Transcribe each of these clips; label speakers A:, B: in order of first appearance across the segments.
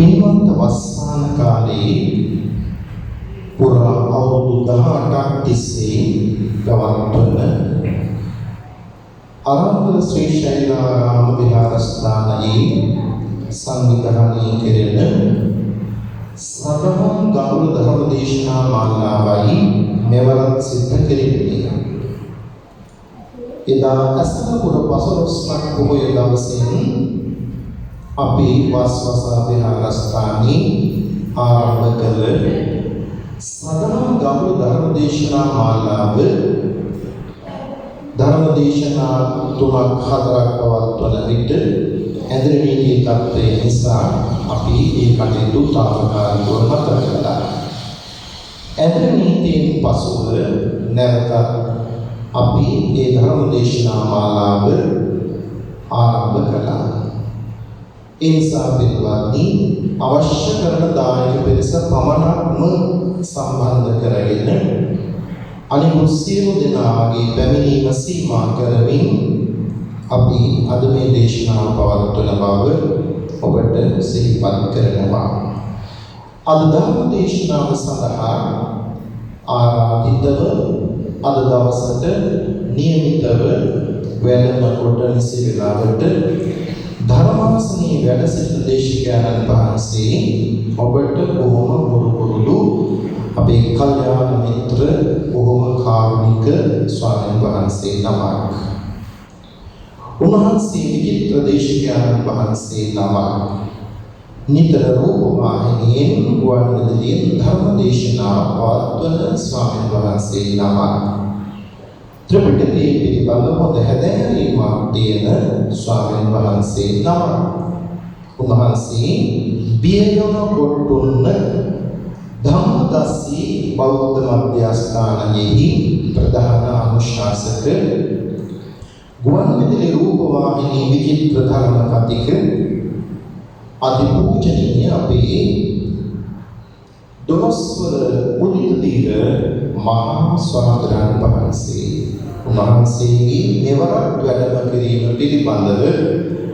A: පින්වන්ත වස්සාන කාලයේ පුරා අවුරුදු 18ක් තිස්සේ පවත්වන අරාබල ශ්‍රී ශෛලාරාම විහාරස්ථානයේ සංවිධානය කෙරෙන සදහම් ගෞරව ධර්ම දේශනා මාලාවයි මෙවරත් සිද්ධ කෙරෙන්නේ. එදා අසනපුර පසළොස්වක පොහොය දවසින් අපි වස්වසා විහාරස්ථානයේ ආරම්භ කළ සදහම් ගෞරව ධර්ම දේශනා මාලාව ධර්ම දේශනා 3-4ක් පවත්වන විට ඇඳරි නීතියේ තත්ත්වය නිසා අපි ඒ කටයුතු තාවකාලිකව නතර කළා. ඇඳරි නීතියෙන් පසුව නැවත අපි ඒ ධර්ම දේශනා මාලාව ආරම්භ කළා. ඒ නිසා පිටවත්නි අවශ්‍ය කරන දායක පිරිස පමණක්ම සම්බන්ධ කරගෙන අනිකුත් සියලු දෙනාගේ පැමිණීම සීමා කරමින් අපි අද මේ දේශනාව පවත්වන බව ඔබට සිහිපත් කරනවා. අද ධර්ම දේශනාව සඳහා ආරාධිතව අද දවසට නියමිතව වැඩම කොට නිසි වේලාවට ධර්මාසනයේ වැඩ සිටින දේශකයන්න් වහන්සේ ඔබට බොහොම පුරුදු අපේ කල්යාණ මිත්‍ර බොහොම කාරුණික ස්වාමීන් වහන්සේ නමක්. උන්වහන්සේ විචිත්‍ර දේශකයන්න් වහන්සේ නමක්. නිතර රූපවාහිනියෙන් ගුවන්විදුලියෙන් ධර්ම දේශනා පවත්වන ස්වාමීන් වහන්සේ නමක්. ත්‍රිපිටකයේ පිළිබඳ හොඳ හැදෑරීමක් තියෙන ස්වාමීන් වහන්සේ නමක්. උන්වහන්සේ බියගම කොට්ටුන්න ධම්මදස්සී බෞද්ධ මධ්‍යස්ථානයෙහි ප්‍රධාන අනුශාසක ගුවන්විදුලි රූපවාහිනී විචිත්‍ර ධර්ම කතික අතිපූජනීය අපේ දොළොස්වර උදිතදීර මහා ස්වාමීන් වහන්සේ උන්වහන්සේගේ මෙවරක් වැඩම කිරීම පිළිබඳව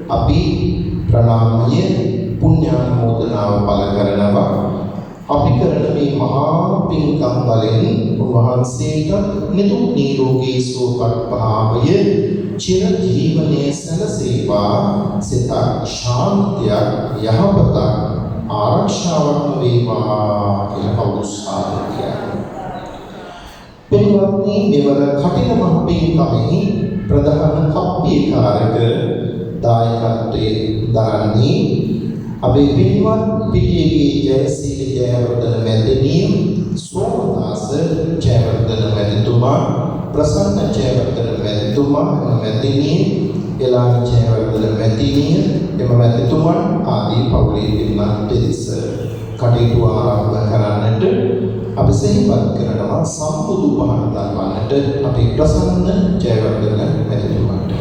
A: අපි ප්‍රණාමය පුණ්‍යානුමෝදනාව පළ කරනවා. අපි කරන මේ මහා පින්කම් බලෙන් උන්වහන්සේට නිදුක් නිරෝගී සුවපත් භාවය චිර ජීවනයේ සැලසේවා. සිතක් ශාන්තියක් යහපතක් ආරක්ෂාවක් වේවා කියලා කවුරුස්සාරකය. පින්වත්නි, මෙවර කටින මහ පින්කමෙහි ප්‍රධාන කප්පිකාරක දායකත්වයේ දරන්නේ අපේ පින්වත් පිටියේ ජයසීල ජයවර්ධන මැතිණිය, සෝමදාස ජයවර්ධන මැතිතුමා, ප්‍රසන්න ජයවර්ධන මැතිතුමා, මැතිණිය එලාන ජයවර්ධන මැතිණිය, එම මැතිතුමන් ආදී පවුලේ පින්වත් පිරිස කටයුතු ආරම්භ කරන්නට අපි සිහිපත් කරනවා සම්බුදු පහන දක්වන්නට අපේ ප්‍රසන්න ජයවර්ධන මැතිතුමාට.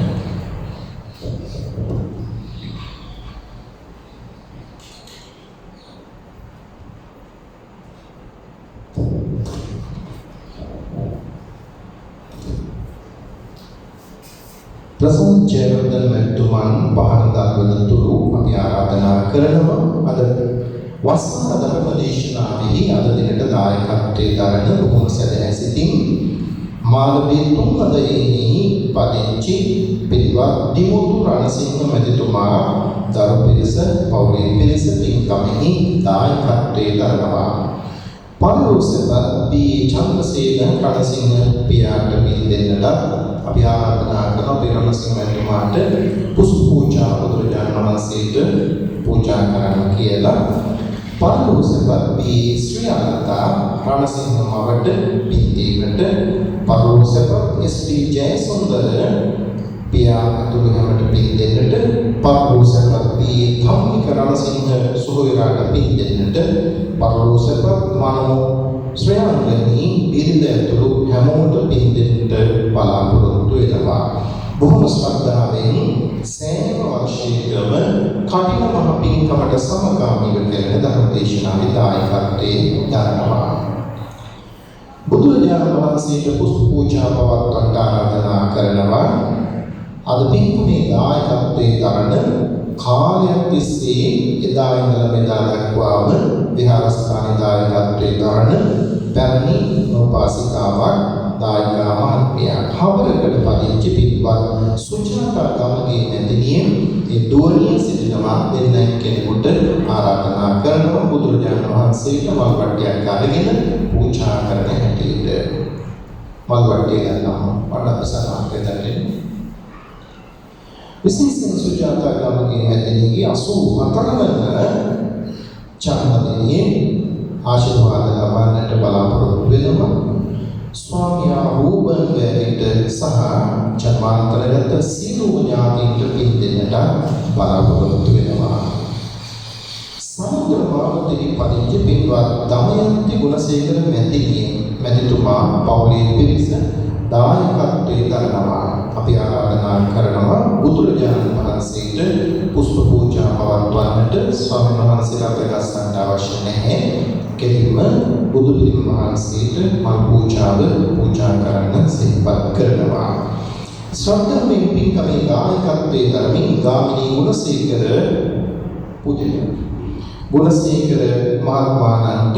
A: ප්‍රසන්න ජයවර්ධන මැතිතුමන් පහන දක්වන තුරු අපි ආරාධනා කරනවා අද වස්සන ධර්ම දේශනාවෙහි අද දිනට දායකත්වයේ දරන බොහොම සැදැහැ සිතින් මාළඹේ තුන්වදයෙහි පදිංචි පිටවත් දිමුතු රණසිංහ මැතිතුමා දරු පිරිස පවුලේ පිරිස පින්කමෙහි දායකත්වයේ දරනවා. පරිලෝසපත් පී චන්ද්‍රසේන රණසිංහ පියාට පින් දෙන්නට අපි ආරාධනා කරන පිරණසිංහ මැතිතුමාට පුෂ්ප පූජා බුදුරජාණන් වහන්සේට පූජා කරන්න කියලා. පරිලෝසපත් පී ශ්‍රී අනන්තා රණසිංහ මවට පින් දීමට පරිලෝසපත් එස්.ටී. ජයසුන්දර පියා අතුරුගමට පින් දෙන්නට පරිලෝසපත් පී ධම්මික රණසිංහ සුහොයරාට පින් දෙන්නට පරිලෝසපත් මනෝ ශ්‍රේයාංගනී බිරිඳ ඇතුළු හැමෝට පින් දෙන්නට බලාපොරොත්තු වෙනවා. බොහොම ශ්‍රද්ධාවෙන් සෑම වර්ෂයකම කටින මහ පින්කමට සමගාමීව කෙරෙන ධර්ම දේශනාවේ දායකත්වයේ දරනවා. බුදුරජාණන් වහන්සේට පුෂ්ප පූජා පවත්වන්නට ආරාධනා කරනවා. අද පින්කමේ දායකත්වයේ දරන කාලයක් තිස්සේ එදා ඉඳලා මෙදා විහාරස්ථානයේ දායකත්වයේ දරන පැරණි උපාසිකාවක් දායකා මහත්මිය. හවරකට පදිංචි පින්වත් සුජාතා ගමගේ මැදිනිය ඒ දුවනිය සිටිනවා දෙන්න කෙනෙකුට ආරාධනා කරනවා බුදුරජාණන් වහන්සේට මල් වට්ටියක් අරගෙන පූජා කරන හැටියට. මල් වට්ටිය ගන්නවා වඩාසනාවක් දෙන්න. විශේෂයෙන් සුජාතා ගමගේ මැදිනියගේ 84 වන ජන්මදිනයේ ආශිර්වාද ලබන්නට බලාපොරොත්තු වෙනවා. ස්වාමියා රූපන් වේවිට සහ ජන්මාන්තරගත සියලුම ඥාතීන්ට පින් දෙන්නට බලාපොරොත්තු වෙනවා. සමුද්‍ර මාවතේ පදිංචි පින්වත් දමයන්ති ගුණසේකර මැතිතුමා පවුලේ පිරිස දායකත්වයේ දරනවා. අපි ආරාධනා කරනවා බුදුරජාණන් වහන්සේට පුෂ්ප පූජා පවත්වන්නට. ස්වාමීන් වහන්සේලා ප්‍රකාශනට අවශ්‍ය නැහැ. කෙලින්ම බුදු පිළිම වහන්සේට මල් පූජා කරන්න සිහිපත් කරනවා. ශ්‍රද්ධාවෙන් පින්කමේ දායකත්වයේ දරමින් ගාමිණී ගුණසේකර පූජනීය ගුණසේකර මහත්මයාණන්ට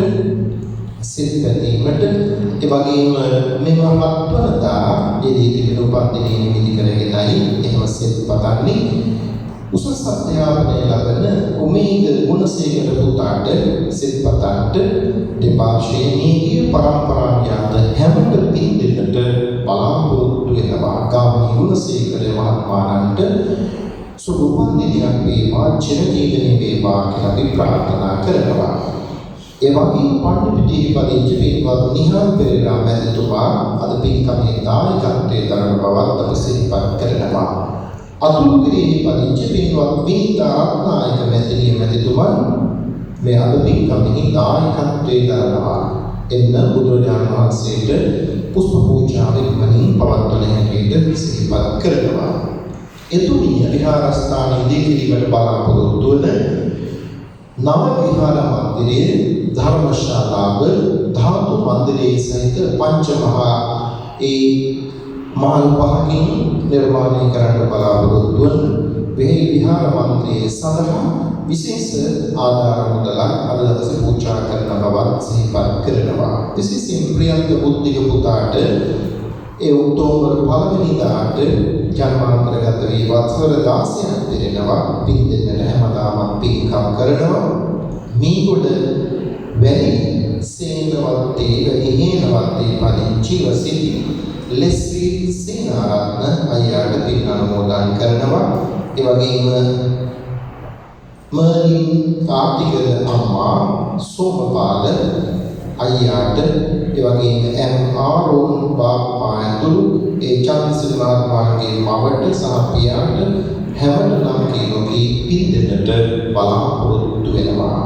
A: සිත පැතීමට ඒ වගේම මෙම හත්වනදා යෙදී තිබෙන උපන්දිනයේ නිමිති කරගෙනයි එහෙම සිත පතන්නේ. උසස් අධ්‍යාපනය ලබන උමේද ගුණසේකර පුතාට සිත පතන්ට දෙපාර්ශ්වයේ නීතිය පරම්පරාව යන හැමත පින් දෙන්නට බලාපොරොත්තු වෙනවා. ගාමිණී ගුණසේකර මහත්මයාණන්ට සුබ උපන්දිනයක් වේවා චිරජීවනයේ වේවා කියලා අපි ප්‍රාර්ථනා කරනවා. ඒ වගේම පණ්ඩිතී පදිංචි පින්වත් නිහාල් පෙරේරා මැතිතුමා අද පින්කමේ දායකත්වයේ දරන බවත් අප සිහිපත් කරනවා. අතුරුගිරියේ පදිංචි පින්වත් විනීතා රත්නායක මැතිතුමන් මේ අද පින්කමේ දායකත්වයේ දරනවා. එන්න බුදුරජාණන් වහන්සේට පුෂ්ප පූජාවෙන් මනින් පවත්වන හැටියට සිහිපත් කරනවා. එතුමිය විහාරස්ථානයේ ඉදිකිරීමට බලාපොරොත්තු වන නව විහාර මන්දිරයේ ධර්මශාලාව ධාතු මන්දිරයේ සහිත පංචමහා ඒ මහල් පහකින් නිර්මාණය කරන්න බලාපොරොත්තු වන වෙහි විහාර මන්දිරයේ සඳහා විශේෂ ආධාර මුදලක් අද දවසේ පූජා කරන බවත් සිහිපත් කරනවා. විශේෂයෙන් ප්‍රියන්ත බුද්ධික පුතාට ඒ ඔක්තෝබර් 1 වෙනිදාට ජන්මාන්තරගත වී වසර 16ක් පිරෙනවා. පින් දෙන්නට හැමදාම පින්කම් කරනවා. මීගොඩ වැලි සේනවත්තේ හේනවත්තේ පදිංචි වසිති ලෙස්ලි සේනාරත්න අයියාට පින් අනුමෝදන් කරනවා. ඒ වගේම මර්ලින් ආර්ටිකල් අම්මා සෝමපාල අයියාට ඒ වගේම එම් ආරෝන් බාප්පා ඇතුළු ඒ චන්ද්‍රසිරි මහත්මයාගේ මවට සහ පියාට හැමත නම් කීලෝකී පින් දෙන්නට බලාපොරොත්තු වෙනවා.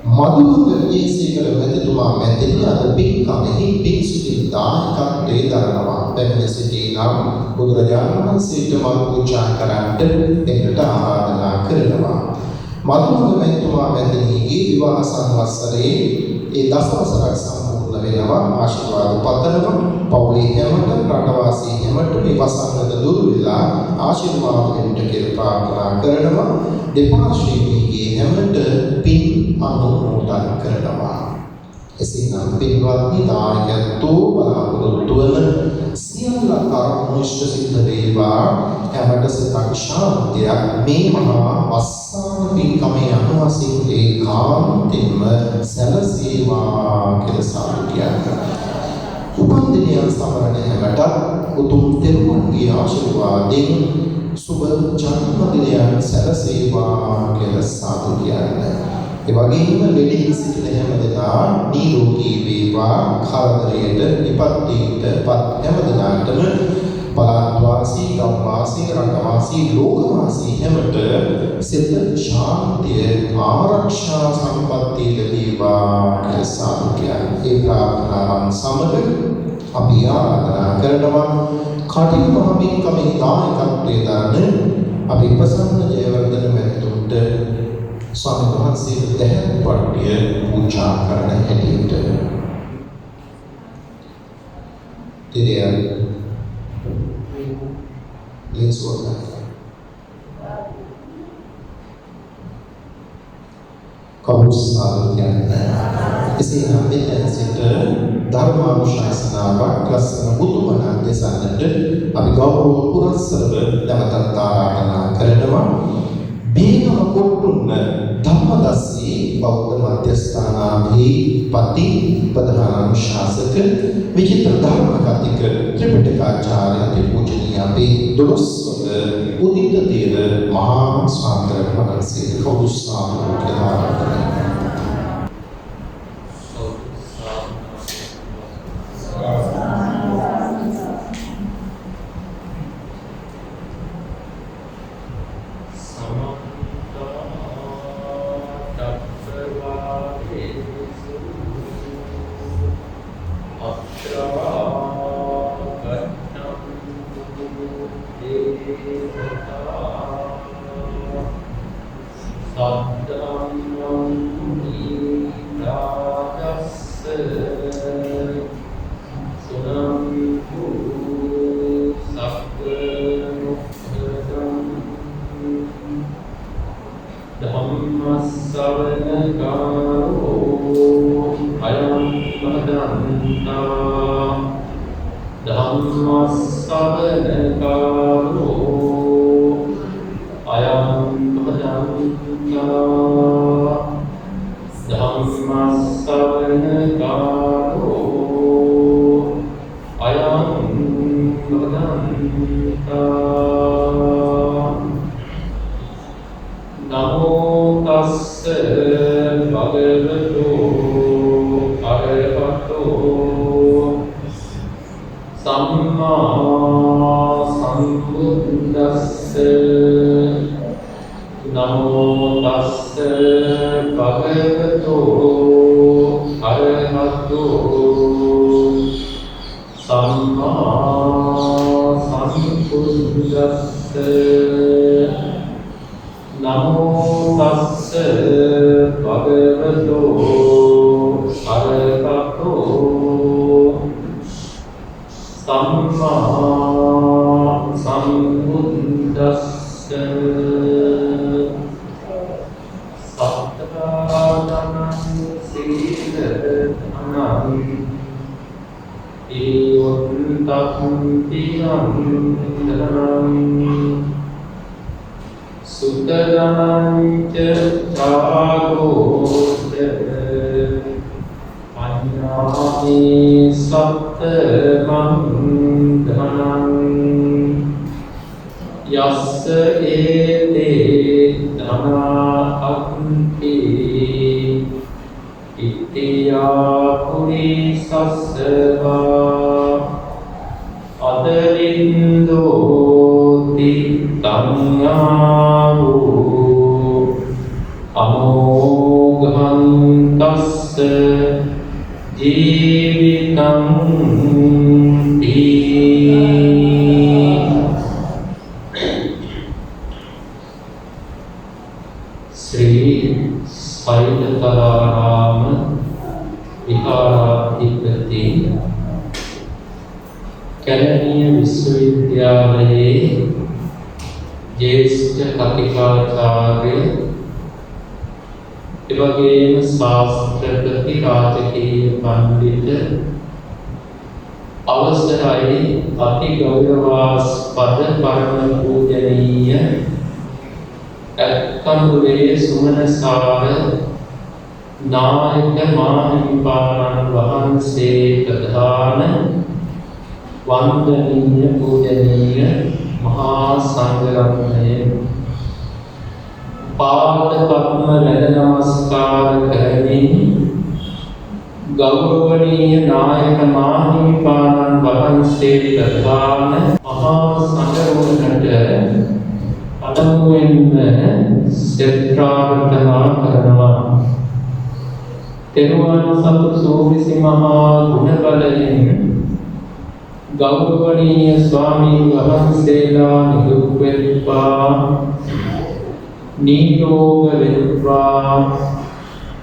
A: මදුවක ජේසේකර මැතිතුමා මැතිණිය අද පින්කමෙහි පින්සිතින් දායකත්වයේ දරනවා. පැමිණ සිටිනා බුදුරජාණන් වහන්සේට මල් පූජා කරන්නට එන්නට ආරාධනා කරනවා. මදුවක මැතිතුමා මැතිණියගේ විවාහ සංවත්සරයේ ඒ දසවසරක් සම්පූර්ණ වෙනවා. ආශිර්වාද පතනවා. පවුලේ හැමත රටවාසී හැමත මේ වසංගත දුරු වෙලා ආශිර්වාද දෙන්න කියලා ප්‍රාර්ථනා කරනවා. දෙපාර්ශ්වයේදී හැමත පින් අනුමෝදන් කරනවා. එසේනම් පින්වත්නි දායකත්වෝ බලාපොරොත්තු වන සියල්ල කර්ම ඉෂ්ට සිද්ධ වේවා. හැමත සිතක් ශාන්තියක් මේ මහා වස්සාන පින්කමේ අනුවසින් ඒකාන්තින්ම සැලසේවා කියලා සාදු කියනවා. උපන්දිනය සමරන හැමත උතුම් තෙරුවන්ගේ ආශිර්වාදයෙන් සුබ ජන්මදිනයක් සැලසේවා කියලා සාදු කියන්නේ. ඒ වගේම ලෙඩින් සිටින හැමදෙනා නිරෝගී වේවා. කරදරයට විපත්තියටපත් හැමදෙනාටම පළාත්වාසී, ගම්වාසී, රටවාසී, ලෝකවාසී හැමත සිත ශාන්තිය ආරක්ෂා සම්පත්තිය ලැබේවා කියලා සාදු කියන්නේ. ඒ ප්‍රාර්ථනාවන් සමග අපි ආරාධනා කරනවා කටින් මහමින්කමේ දායකත්වයේ දරන අපි ප්‍රසන්න ජයවර්ධන මැතිතුමට ස්වාමීන් වහන්සේට දැහැත් පට්ටිය පූජා කරන හැටියට තිරියන් ලේසුවක් කවුරුත් සාදු කියන්නේ. එසේනම් මෙතන සිට ධර්මානුශාසනාවක් ලස්සන බුදුබණක් දෙසන්නට අපි ගෞරව පුරස්සරව නැවතත් ආරාධනා කරනවා. බීනම කොට්ටුන්න ධම්මදස්සී බෞද්ධ මධ්‍යස්ථානාධිපති ප්‍රධානානුශාසක විචිත්‍ර ධර්ම කතික ත්‍රිපිටකාචාර්ය අතිපූජනීය අපේ දොළොස්වක උදිත දේව මහා ස්වාමීන් වහන්සේ කවුරුත් සාදු කියලා ආරාධනා
B: වන්දනීය පූජනීය මහා සංඝරත්නය පාද පද්ම වැඳ නමස්කාර කරමින් ගෞරවනීය නායක මාහිමිපාණන් වහන්සේ ප්‍රධාන මහා සංඝරත්නයට පළමුවෙන්ම සෙත් ප්‍රාර්ථනා කරනවා. තෙරුවන් සතු සූවිසි මහා ගුණ බලයෙන් ගෞරවනීය ස්වාමීන් වහන්සේලා නිදුක් වෙත්වා, නිරෝග වෙත්වා,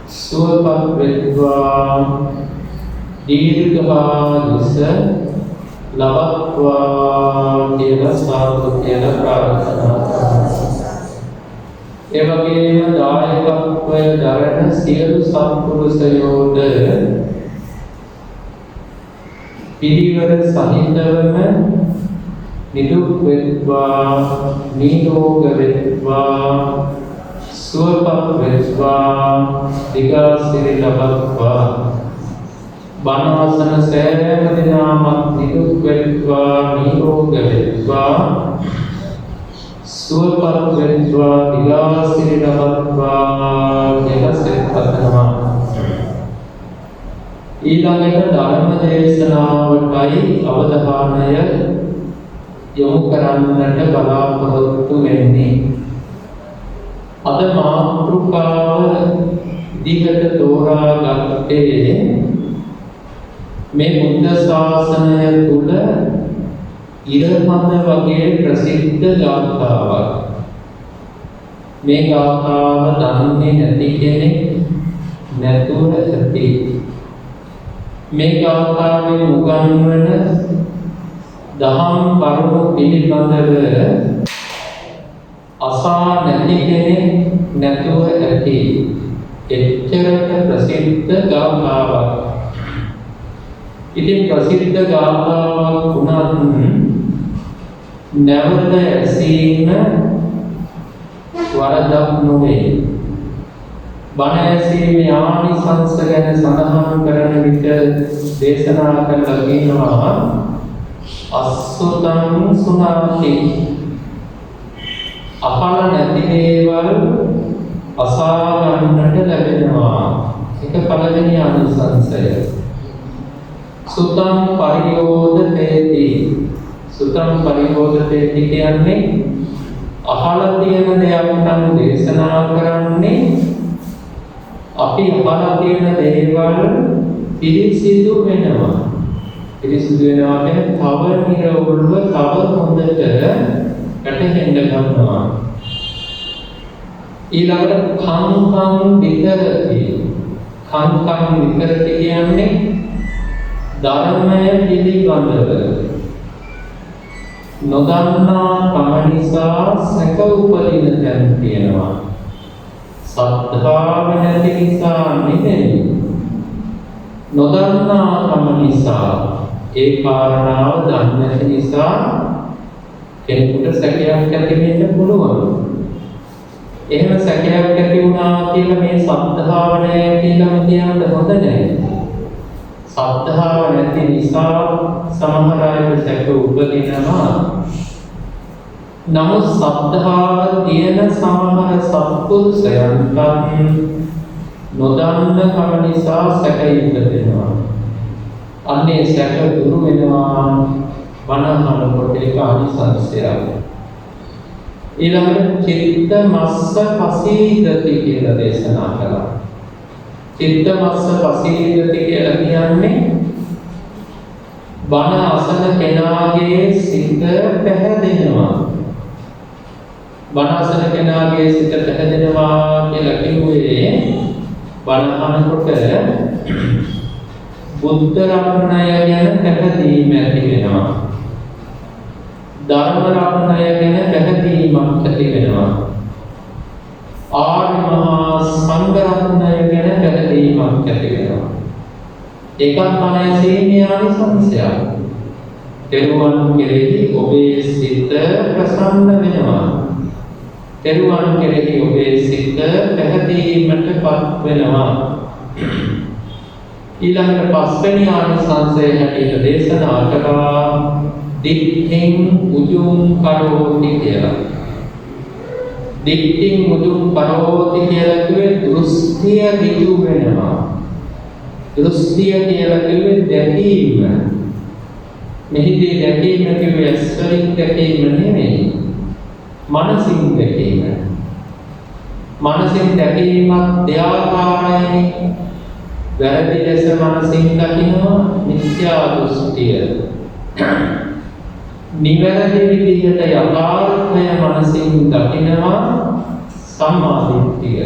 B: සුවපත් වෙත්වා, දීර්ඝායුෂ ලබත්වා කියලා සාදු කියලා ප්‍රාර්ථනා කරනවා. ඒ වගේම දායකත්වය දරන සියලු සත්පුරුෂයෝද පිරිවර සහිතවම නිදුක් වෙත්වා නිරෝග වෙත්වා සුවපත් වෙත්වා දිගාසිරි ලබත්වා බණවසන සෑම දිනමත් නිදුක් වෙත්වා නිරෝග වෙත්වා සුවපත් වෙත්වා දිගාසිරි ලබත්වා කියලා සෙත් පතනවා. ඊළඟට ධර්ම දේශනාවටයි අවධානය යොමු කරන්නට බලාපොරොත්තු වෙන්නේ. අද මාතෘකාව දිගට තෝරාගත්තේ මේ බුද්ධ ශාසනය තුල ඉරහඳ වගේ ප්‍රසිද්ධ ගාථාවක්. මේ ගාථාව දන්නේ නැති කෙනෙක් නැතුව ඇති. මේ ගාථාවෙන් උගන්වන දහම් කරුණු පිළිබඳව අසා නැති කෙනෙක් නැතුව ඇති. එච්චරට ප්‍රසිද්ධ ගාථාවක්. ඉතින් ප්‍රසිද්ධ ගාථාවක් වුණත් නැවත ඇසීම වරදක් නොවේ. බණ ඇසීමේ ආනිසංස ගැන සඳහන් කරන විට දේශනා කරලා කියනවා අස්සතං සුනාති. අහල නැති දේවල් අසා ගන්නට ලැබෙනවා. ඒක පළවෙනි ආනිසංසය. සුතං පරියෝදතේති. සුතං පරියෝදතේති කියන්නේ අහලා තියෙන දෙයක් නම් දේශනා කරන්නේ අපි අහලා තියෙන දේවල් පිරිසිදු වෙනවා. පිරිසිදු වෙනවා කියන්නේ තව නිරවුල්ව තව හොඳට වැටහෙන්න ගන්නවා. ඊළඟට කංකං විතරති. කංකං විතරති කියන්නේ ධර්මය පිළිබඳව නොදන්නා කම නිසා සැක උපදින තැන් තියෙනවා. සද්ධාව නැති නිසා නෙමෙයි. නොදන්නා කම නිසා ඒ කාරණාව දන්නේ නැති නිසා කෙනෙකුට සැකයක් ඇති වෙන්න පුළුවන්. එහෙම සැකයක් ඇති වුණා කියලා මේ සද්ධාව නැහැ කියලාම කියන්න හොඳ නැහැ. සද්ධාව නැති නිසා සමහර අය සැක උපදිනවා. නමුත් සද්ධාව තියෙන සමහර සත්පුරුෂයන්ට නොදන්න කම නිසා සැක ඉපදෙනවා. අන්නේ සැක දුරු වෙනවා. වනහනකොට ඒක ආනිසංසයක්. ඊළඟට චිත්ත මස්ස පසීදති කියලා දේශනා කළා. චිත්ත මස්ස පසීදති කියලා කියන්නේ බණ අසන කෙනාගේ සිත පැහැදෙනවා. බණ අසන කෙනාගේ සිත පැහැදෙනවා කියලා කිව්වේ බණ අහනකොට බුද්ධ රත්නය ගැන පැහැදීම ඇති වෙනවා. ධර්ම රත්නය ගැන පැහැදීමක් ඇති වෙනවා. ආර්ය මහා සංඝ රත්නය ගැන පැහැදීමක් ඇති වෙනවා. ඒකත් මනසේ ආනිසංසයක්. තෙරුවන් කෙරෙහි ඔබේ සිත ප්‍රසන්න වෙනවා. තෙරුවන් කෙරෙහි ඔබේ සිත පැහැදීමටපත් වෙනවා. ඊළඟට පස්වෙනි ආනිසංසය හැටියට දේශනා කළා දික්ඛින් උජුං කරෝති කියලා. දික්ඛින් උජුං කරෝති කියලා කිව්වේ දෘෂ්ටිය ඍජු වෙනවා. දෘෂ්ටිය කියලා කිව්වේ දැකීම. මෙහිදී දැකීම කිව්වේ ඇස්වලින් දැකීම නෙමෙයි. මනසින් දැකීම. මනසින් දැකීමත් දෙආකාරයි. වැරදි ලෙස මනසින් දකිනවා මිත්‍යා දෘෂ්ටිය. නිවැරදි විදිහට යථාර්ථය මනසින් දකිනවා සම්මා දිට්ඨිය.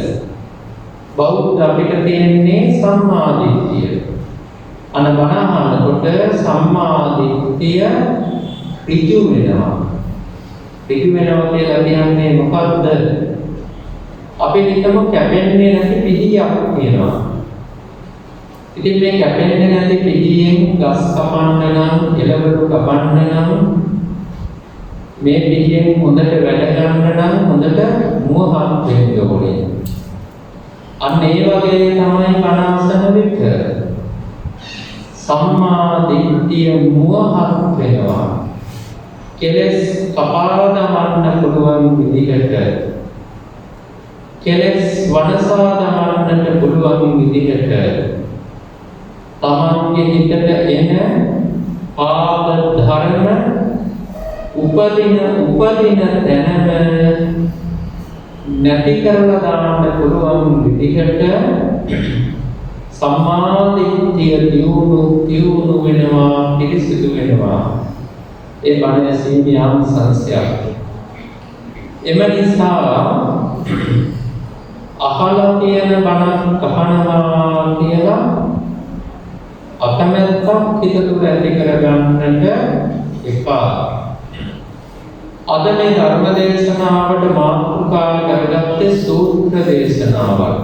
B: බෞද්ධ අපිට තියෙන්නේ සම්මා දිට්ඨිය. අනබනහනකොට සම්මා දිට්ඨිය ඍජු වෙනවා. ඍජු වෙනවා කියලා කියන්නේ මොකද්ද? අපි හිතමු කැපෙන්නේ නැති පිහියක් තියෙනවා. ඉතින් මේ කැපෙන්නේ නැති පිහියෙන් ගස් කපන්න නම්, එළවලු කපන්න නම්, මේ පිහියෙන් හොඳට වැඩ ගන්න නම් හොඳට මුවහත් වෙන්න ඕනේ. අන්න ඒ වගේ තමයි කනාසන විට සම්මා දිට්ඨිය මුවහත් වෙනවා. කෙලස් කපා දමන්න පුළුවන් විදිහට, කෙලස් වනසා දමන්නට පුළුවන් විදිහට තමන්ගේ හිතට එන පාප ධර්ම උපදින තැනම නැති කරලා දාන්න පුළුවන් විදිහට සම්මා දිට්ඨිය දියුණු වෙනවා, පිරිසිදු වෙනවා. ඒ බණ ඇසීමේ ආනිසංසයක්. එම නිසා අහලා තියෙන බණක් කහනවා කියලා අකමැත්තක් හිත තුළ ඇති කරගන්නට එපා. අද මේ ධර්ම දේශනාවට මාතෘකා කරගත්තේ සූත්‍ර දේශනාවක්.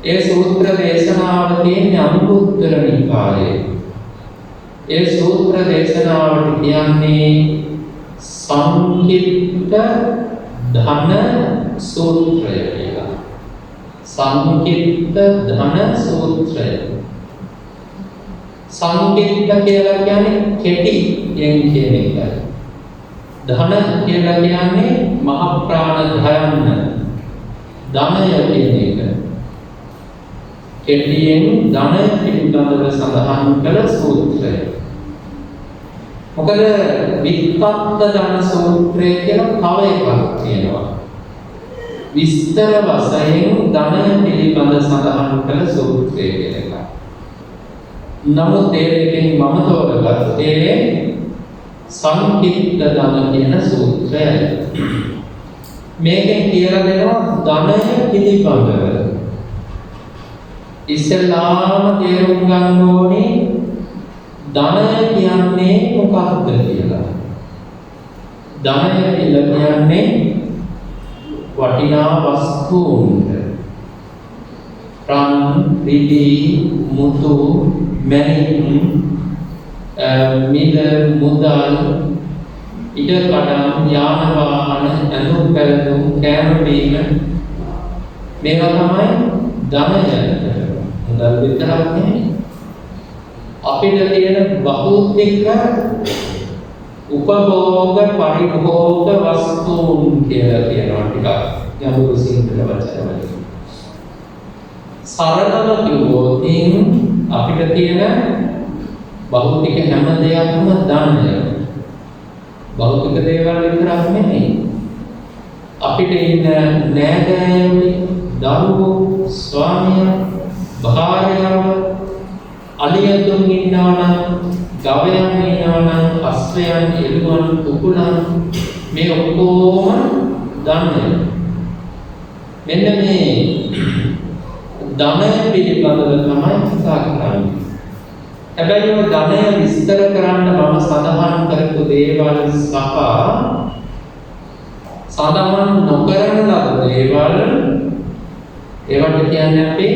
B: ඒ සූත්‍ර දේශනාව තියෙන්නේ අනුත්තර නිකායේ. ඒ සූත්‍ර දේශනාවට කියන්නේ සංකිට්ඨ ධන සූත්‍රය කියලා. සංකිට්ඨ ධන සූත්‍රය. සංකිට්ඨ කියලා කියන්නේ කෙටියෙන් කියන එකයි. ධන කියලා කියන්නේ මහ ප්‍රාණ ධයන්න. ධනය කියන එක. කෙටියෙන් ධන පිළිබඳව සඳහන් කළ සූත්‍රය. මොකද විත්තත්ත ධන සූත්‍රය කියලා තව එකක් තියෙනවා. විස්තර වශයෙන් ධන පිළිබඳ සඳහන් කළ සූත්‍රය කියන එක. නමුත් ඒ දෙකෙන් මම තෝරගත්තේ සංකිට්ඨ ධන කියන සූත්‍රය. මේකෙන් කියලා දෙනවා ධනය පිළිබඳව. ඉස්සෙල්ලාම තේරුම් ගන්න ඕනේ ධනය කියන්නේ මොකක්ද කියලා. ධනය කියන්නේ වටිනා වස්තුන්ට රන්, රිදී, මුතු, මැණික්, මිල, මුදල්, ඉඩකඩම්, යාන වාහන, ඇඳුම් පැළඳුම්, කෑම බීම මේවා තමයි ධනය. මුදල් විතරක් නෙමෙයි. අපිට තියෙන භෞතික උපභෝග පරිභෝග වස්තුන් කියලා කියනවා ටිකක් ගැඹුරු සිංහල වචන වලින්. සරලව කිව්වොත් අපිට තියෙන භෞතික හැම දෙයක්ම ධනය. භෞතික දේවල් විතරක් නෙමෙයි. අපිට ඉන්න නෑදෑයෝ, දරුවෝ, ස්වාමියා, භාර්යාව, අලියතුන් ඉන්නවා නම්, ගවයන් ඉන්නවා නම්, අස්වැයන්, එළුවන්, කුකුලන් මේ ඔක්කොම ධනය. මෙන්න මේ ධනය පිළිබඳව තමයි කතා කරන්නේ. හැබැයි මේ ධනය විස්තර කරන්න මම සඳහන් කරපු දේවල් සහ සඳහන් නොකරන ලද දේවල් ඒවට කියන්නේ අපි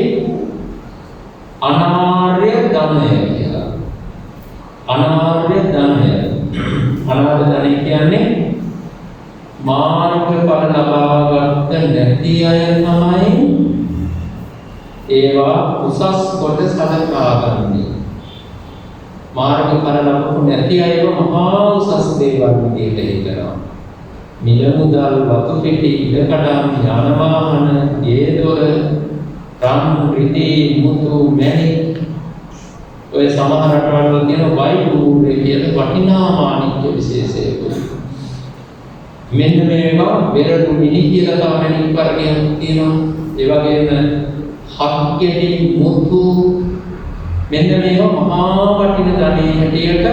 B: අනාර්ය ධනය කියලා. අනාර්ය ධනය. අනාර්ය ධනය කියන්නේ මාර්ගඵල ලබාගත් නැති අය තමයි ඒවා උසස් කොට සලකා ගන්නේ. මාර්ගඵල ලබපු නැති අයව මහා උසස් දේවල් විදිහට හිතනවා. මිල මුදල්, වතු පිටි, ඉඩකඩම්, යාන වාහන, ගේ දොර, රන්, රිදී, මුතු, මැණික් ඔය සමහර රටවල් කියන වෛඩූර්ය කියන වටිනා මාණික්‍ය විශේෂයකුයි. මෙන්න මේවා වෙරළු මිනි කියලා තව මැණික් වර්ගයක් තියෙනවා. ඒ වගේම හක්ගෙඩි, මුතු මෙන්න මේවා මහා වටින ධනෙ හැටියට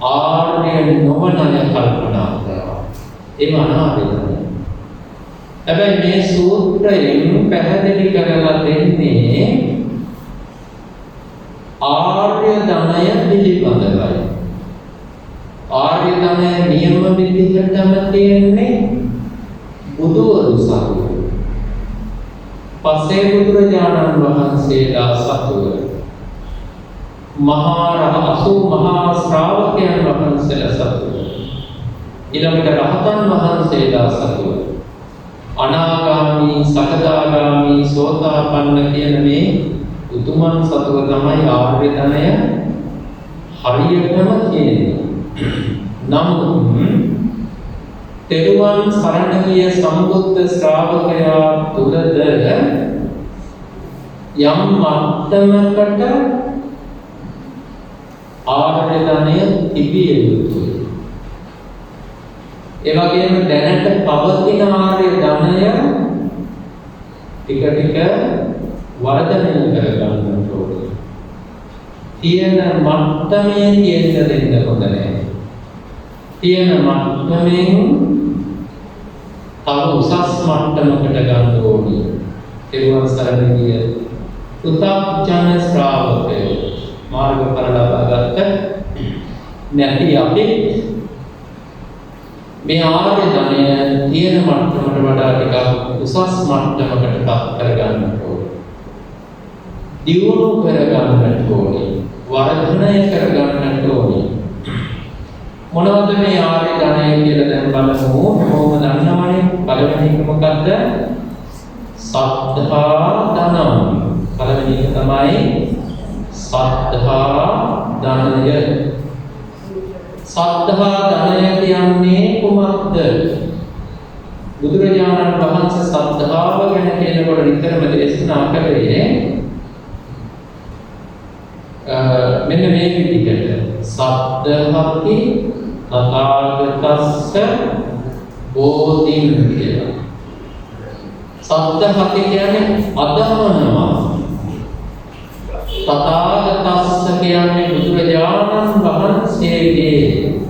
B: ආර්ය නොවන අය කල්පනා කරනවා. ඒ අනාර්යයි. හැබැයි මේ සූත්‍රයෙන් පැහැදිලි කරලා දෙන්නේ ආර්ය ධනය පිළිබඳවයි. ආර්ය ධනය නියම විදිහටම තියෙන්නේ බුදුවරු පසේ බුදුරජාණන් වහන්සේලා සතුව මහා ශ්‍රාවකයන් වහන්සේලා සතුව ඊළඟට රහතන් වහන්සේලා සතුව අනාගාමී සකදාගාමී සෝතාපන්න කියන මේ උතුමන් සතුව තමයි ආර්ය ධනය හරියටම තියෙන්නේ. නමුත් තෙරුවන් සරණ ගිය සම්බුද්ධ ශ්‍රාවකයා තුලද යම් මට්ටමකට ආර්ය ධනය තිබිය යුතුයි. ඒ වගේම දැනට පවතින ආර්ය ධනය ටික ටික වර්ධනය කර ගන්නට ඕනේ. තියෙන මට්ටමේ තියෙන්න දෙන්න හොඳ නැහැ. තියෙන මට්ටමෙන් තව උසස් මට්ටමකට ගන්න ඕනේ. තෙරුවන් සරණ ගිය පුතග්ජන ශ්‍රාවකයෝ මාර්ගඵල ලබාගත්ත නැති අපි මේ ආර්ය ධනය තියෙන මට්ටමට වඩා ටිකක් උසස් මට්ටමකට පත් කරගන්නට ඕනේ. දියුණු කරගන්නට ඕනේ. වර්ධනය කරගන්නට ඕනේ. මොනවද මේ ආර්ය ධනය කියලා දැන් බලමු. කොහොම දන්නවනේ? පළවෙනි එක මොකද්ද? සද්ධා ධනං. පළවෙනි එක තමයි සද්ධා ධනය. සද්ධා ධනය කියන්නේ කුමක්ද? බුදුරජාණන් වහන්සේ සද්ධාව ගැන කියනකොට නිතරම දේශනා කළේ මෙන්න මේ විදිහට සද්ධාති තථාගතස්ස බෝධින් කියලා. සද්ධාති කියන්නේ අදහනවා. තථාගතස්ස කියන්නේ බුදුරජාණන් වහන්සේගේ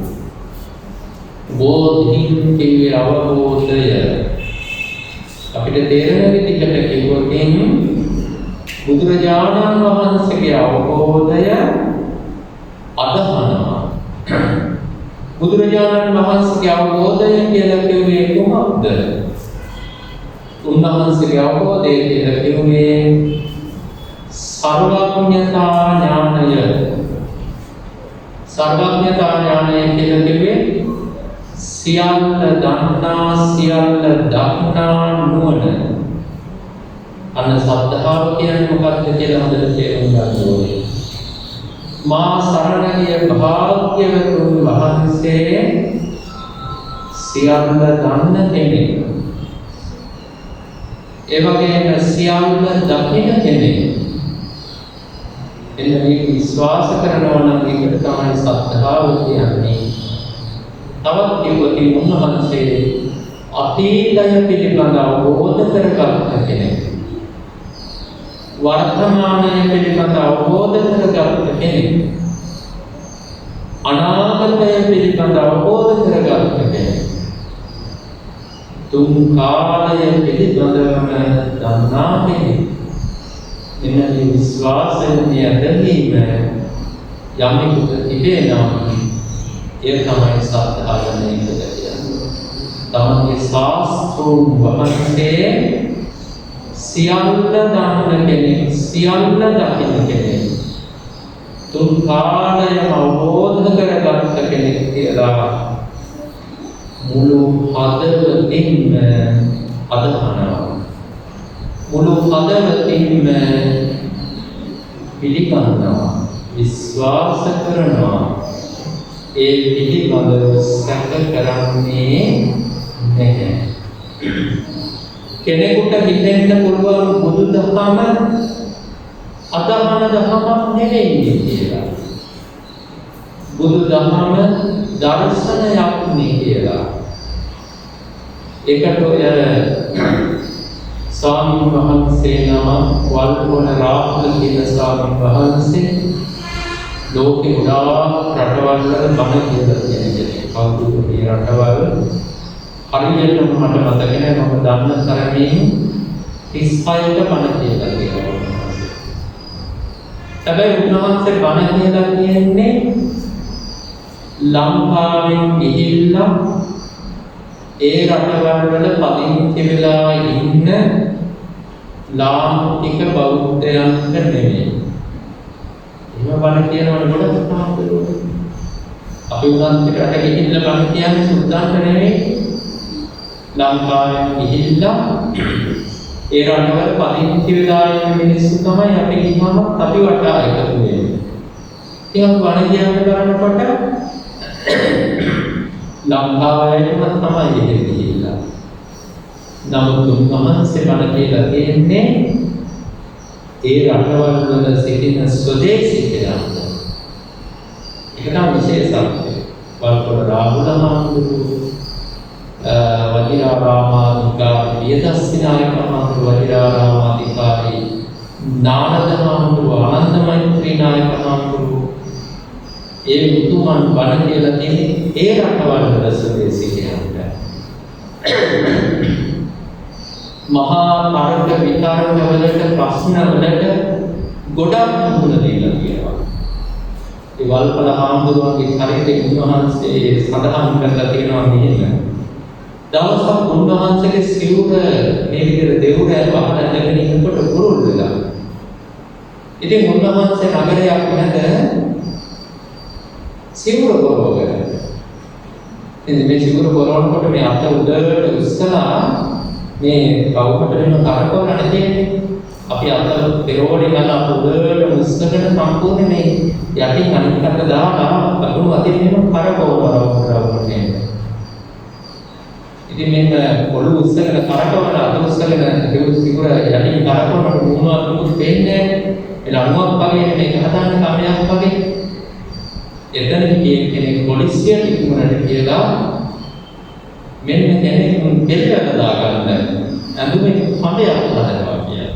B: බෝධින් කියේ අවබෝධය. අපිට තේරෙන විදිහට කිව්වොත් බුදුරජාණන් වහන්සේගේ අවබෝධය අදහනවා. බුදුරජාණන් වහන්සේගේ අවබෝධය කියලා කිව්වේ කොහොමද? උන්වහන්සේගේ අවබෝධය කියලා කිව්වේ සර්වඥතා ඥානය. සර්වඥතා ඥානය කියලා කිව්වේ සියල්ල දන්නා සියල්ල දක්නා නුවණ. අන්න සද්ධාව කියන්නේ මොකක්ද කියලා හොඳට තේරුම් ගන්න ඕනේ. මා සරණ ගිය භාග්‍යවතුන් වහන්සේ සියල්ල දන්න කෙනෙක්. ඒ වගේම සියල්ල දකින කෙනෙක්. එන්න මේක විශ්වාස කරනවා නම් ඒකට තමයි සද්ධාව කියන්නේ. තවත් කිව්වොත් උන්වහන්සේ අතීතය පිළිබඳව අවබෝධ කරගත්ත කෙනෙක්. වර්තමානය පිළිබඳව අවබෝධ කරගත්ත කෙනෙක්. අනාගතය පිළිබඳව අවබෝධ කරගත්ත කෙනෙක්. තුන් කාලය පිළිබඳවම දන්නා කෙනෙක්. එන්න මේ විශ්වාසයෙන් යැදීම යමෙකුට තිබේ නම් ඒ තමයි සද්ධාවනය කියන්නේ. තමන්ගේ ශාස්ත්‍රෝන් වහන්සේ සියල්ල දන්න කෙනෙක්, සියල්ල දකින කෙනෙක්, තුන් කාලයම අවබෝධ කරගත්ත කෙනෙක් කියලා මුළු හදවතින්ම අදහනවා. මුළු හදවතින්ම පිළිගන්නවා, විශ්වාස කරනවා. ඒ පිළිබඳව සැක කරන්නේ නැහැ. කෙනෙකුට හිතෙන්න පුළුවන් බුදුදහම අදහන දහමක් නෙවෙයි කියලා. බුදුදහම දර්ශනයක් නේ කියලා. ඒකට ඔය ස්වාමීන් වහන්සේ නම වල්පොළ රාහුල කියන ස්වාමීන් වහන්සේ ලෝකේ ගොඩාක් රටවල් වල බණ කියලා කියන්නේ. කවුරුත් මේ රටවල් හරියටම මට මතක නැහැ. මම දන්න තරමින් 36ක බණ කියලා තියෙනවා. හැබැයි උන්වහන්සේ බණ කියලා කියන්නේ ලංකාවෙන් ගිහිල්ලා ඒ රටවල් වල පදිංචි වෙලා ඉන්න ලාංකික බෞද්ධයන්ට නෙමෙයි. එහෙම බණ කියනවනේ ගොඩක් හාමුදුරුවෝ. අපි උනත් රට ගිහිල්ලා බණ කියන්නේ සුද්දන්ට නෙමෙයි. ලංකාවේ ගිහිල්ලා ඒ රටවල පදිංචි වෙලා ඉන්න මිනිස්සු තමයි අපි ගිහම අපි වටා එකතු වෙන්නේ. ඉතින් බණ කියන්න කරනකොට ලංකාවේම තමයි එහෙ ගිහිල්ලා. නමුත් උන්වහන්සේ බණ කියලා තියෙන්නේ ඒ රටවල් වල සිටින ස්වදේශිකයන්ට. ඒක තමයි විශේෂත්වය. වල්පොළ රාහුල හාමුදුරුවෝ, වජිරාරාමාධිකාරී වියදස්සිනායක හාමුදුරුවෝ, වජිරාරාමාධිකාරී නාරද හාමුදුරුවෝ, ආනන්ද මෛත්‍රී නායක හාමුදුරුවෝ, ඒ උතුමන් බණ කියලා තියෙන්නේ ඒ රටවල් වල ස්වදේශිකයන්ට. මහා තර්ක විතර්ක වලට ප්‍රශ්න වලට ගොඩක් මුහුණ දීලා තියෙනවා. ඒ වල්පල හාමුදුරුවන්ගේ චරිතය උන්වහන්සේ සඳහන් කරලා තියෙනවා මෙහෙම. දවසක් උන්වහන්සේගේ සිවුර මේ විදිහට දෙවුරේ වහලා ඉඳගෙන ඉන්නකොට පුරුල් වෙලා. ඉතින් උන්වහන්සේ නගරයක් මැද සිවුර පොරවගෙන. ඉතින් මේ සිවුර පොරවනකොට මේ අත උඩට උස්සලා මේ කවුකටම කරකවන්න තියෙන්නේ. අපි අත පෙරෝඩේ ගන්න අත උඩට උස්සගෙන සම්පූර්ණ මේ යටින් අනිත් පැත්ත දාලා අකුණු අතින් මෙහෙම කරකවනවා. ඉතින් මෙන්න පොළු උස්සගෙන කරකවන අත උස්සගෙන සිවුර යටින් කරකවනකොට මොනවද මුකුත් පේන්නේ නැහැ. ඒ ලණුවක් වගේ මේක හදන්න කමයක් වගේ. එතන කෙනෙක් පොලිසියට ඉක්මනට කියලා මෙන්න කෙනෙක් දෙල්ලට දාගන්න ඇඳුමේ කඩයක් හදනවා කියලා.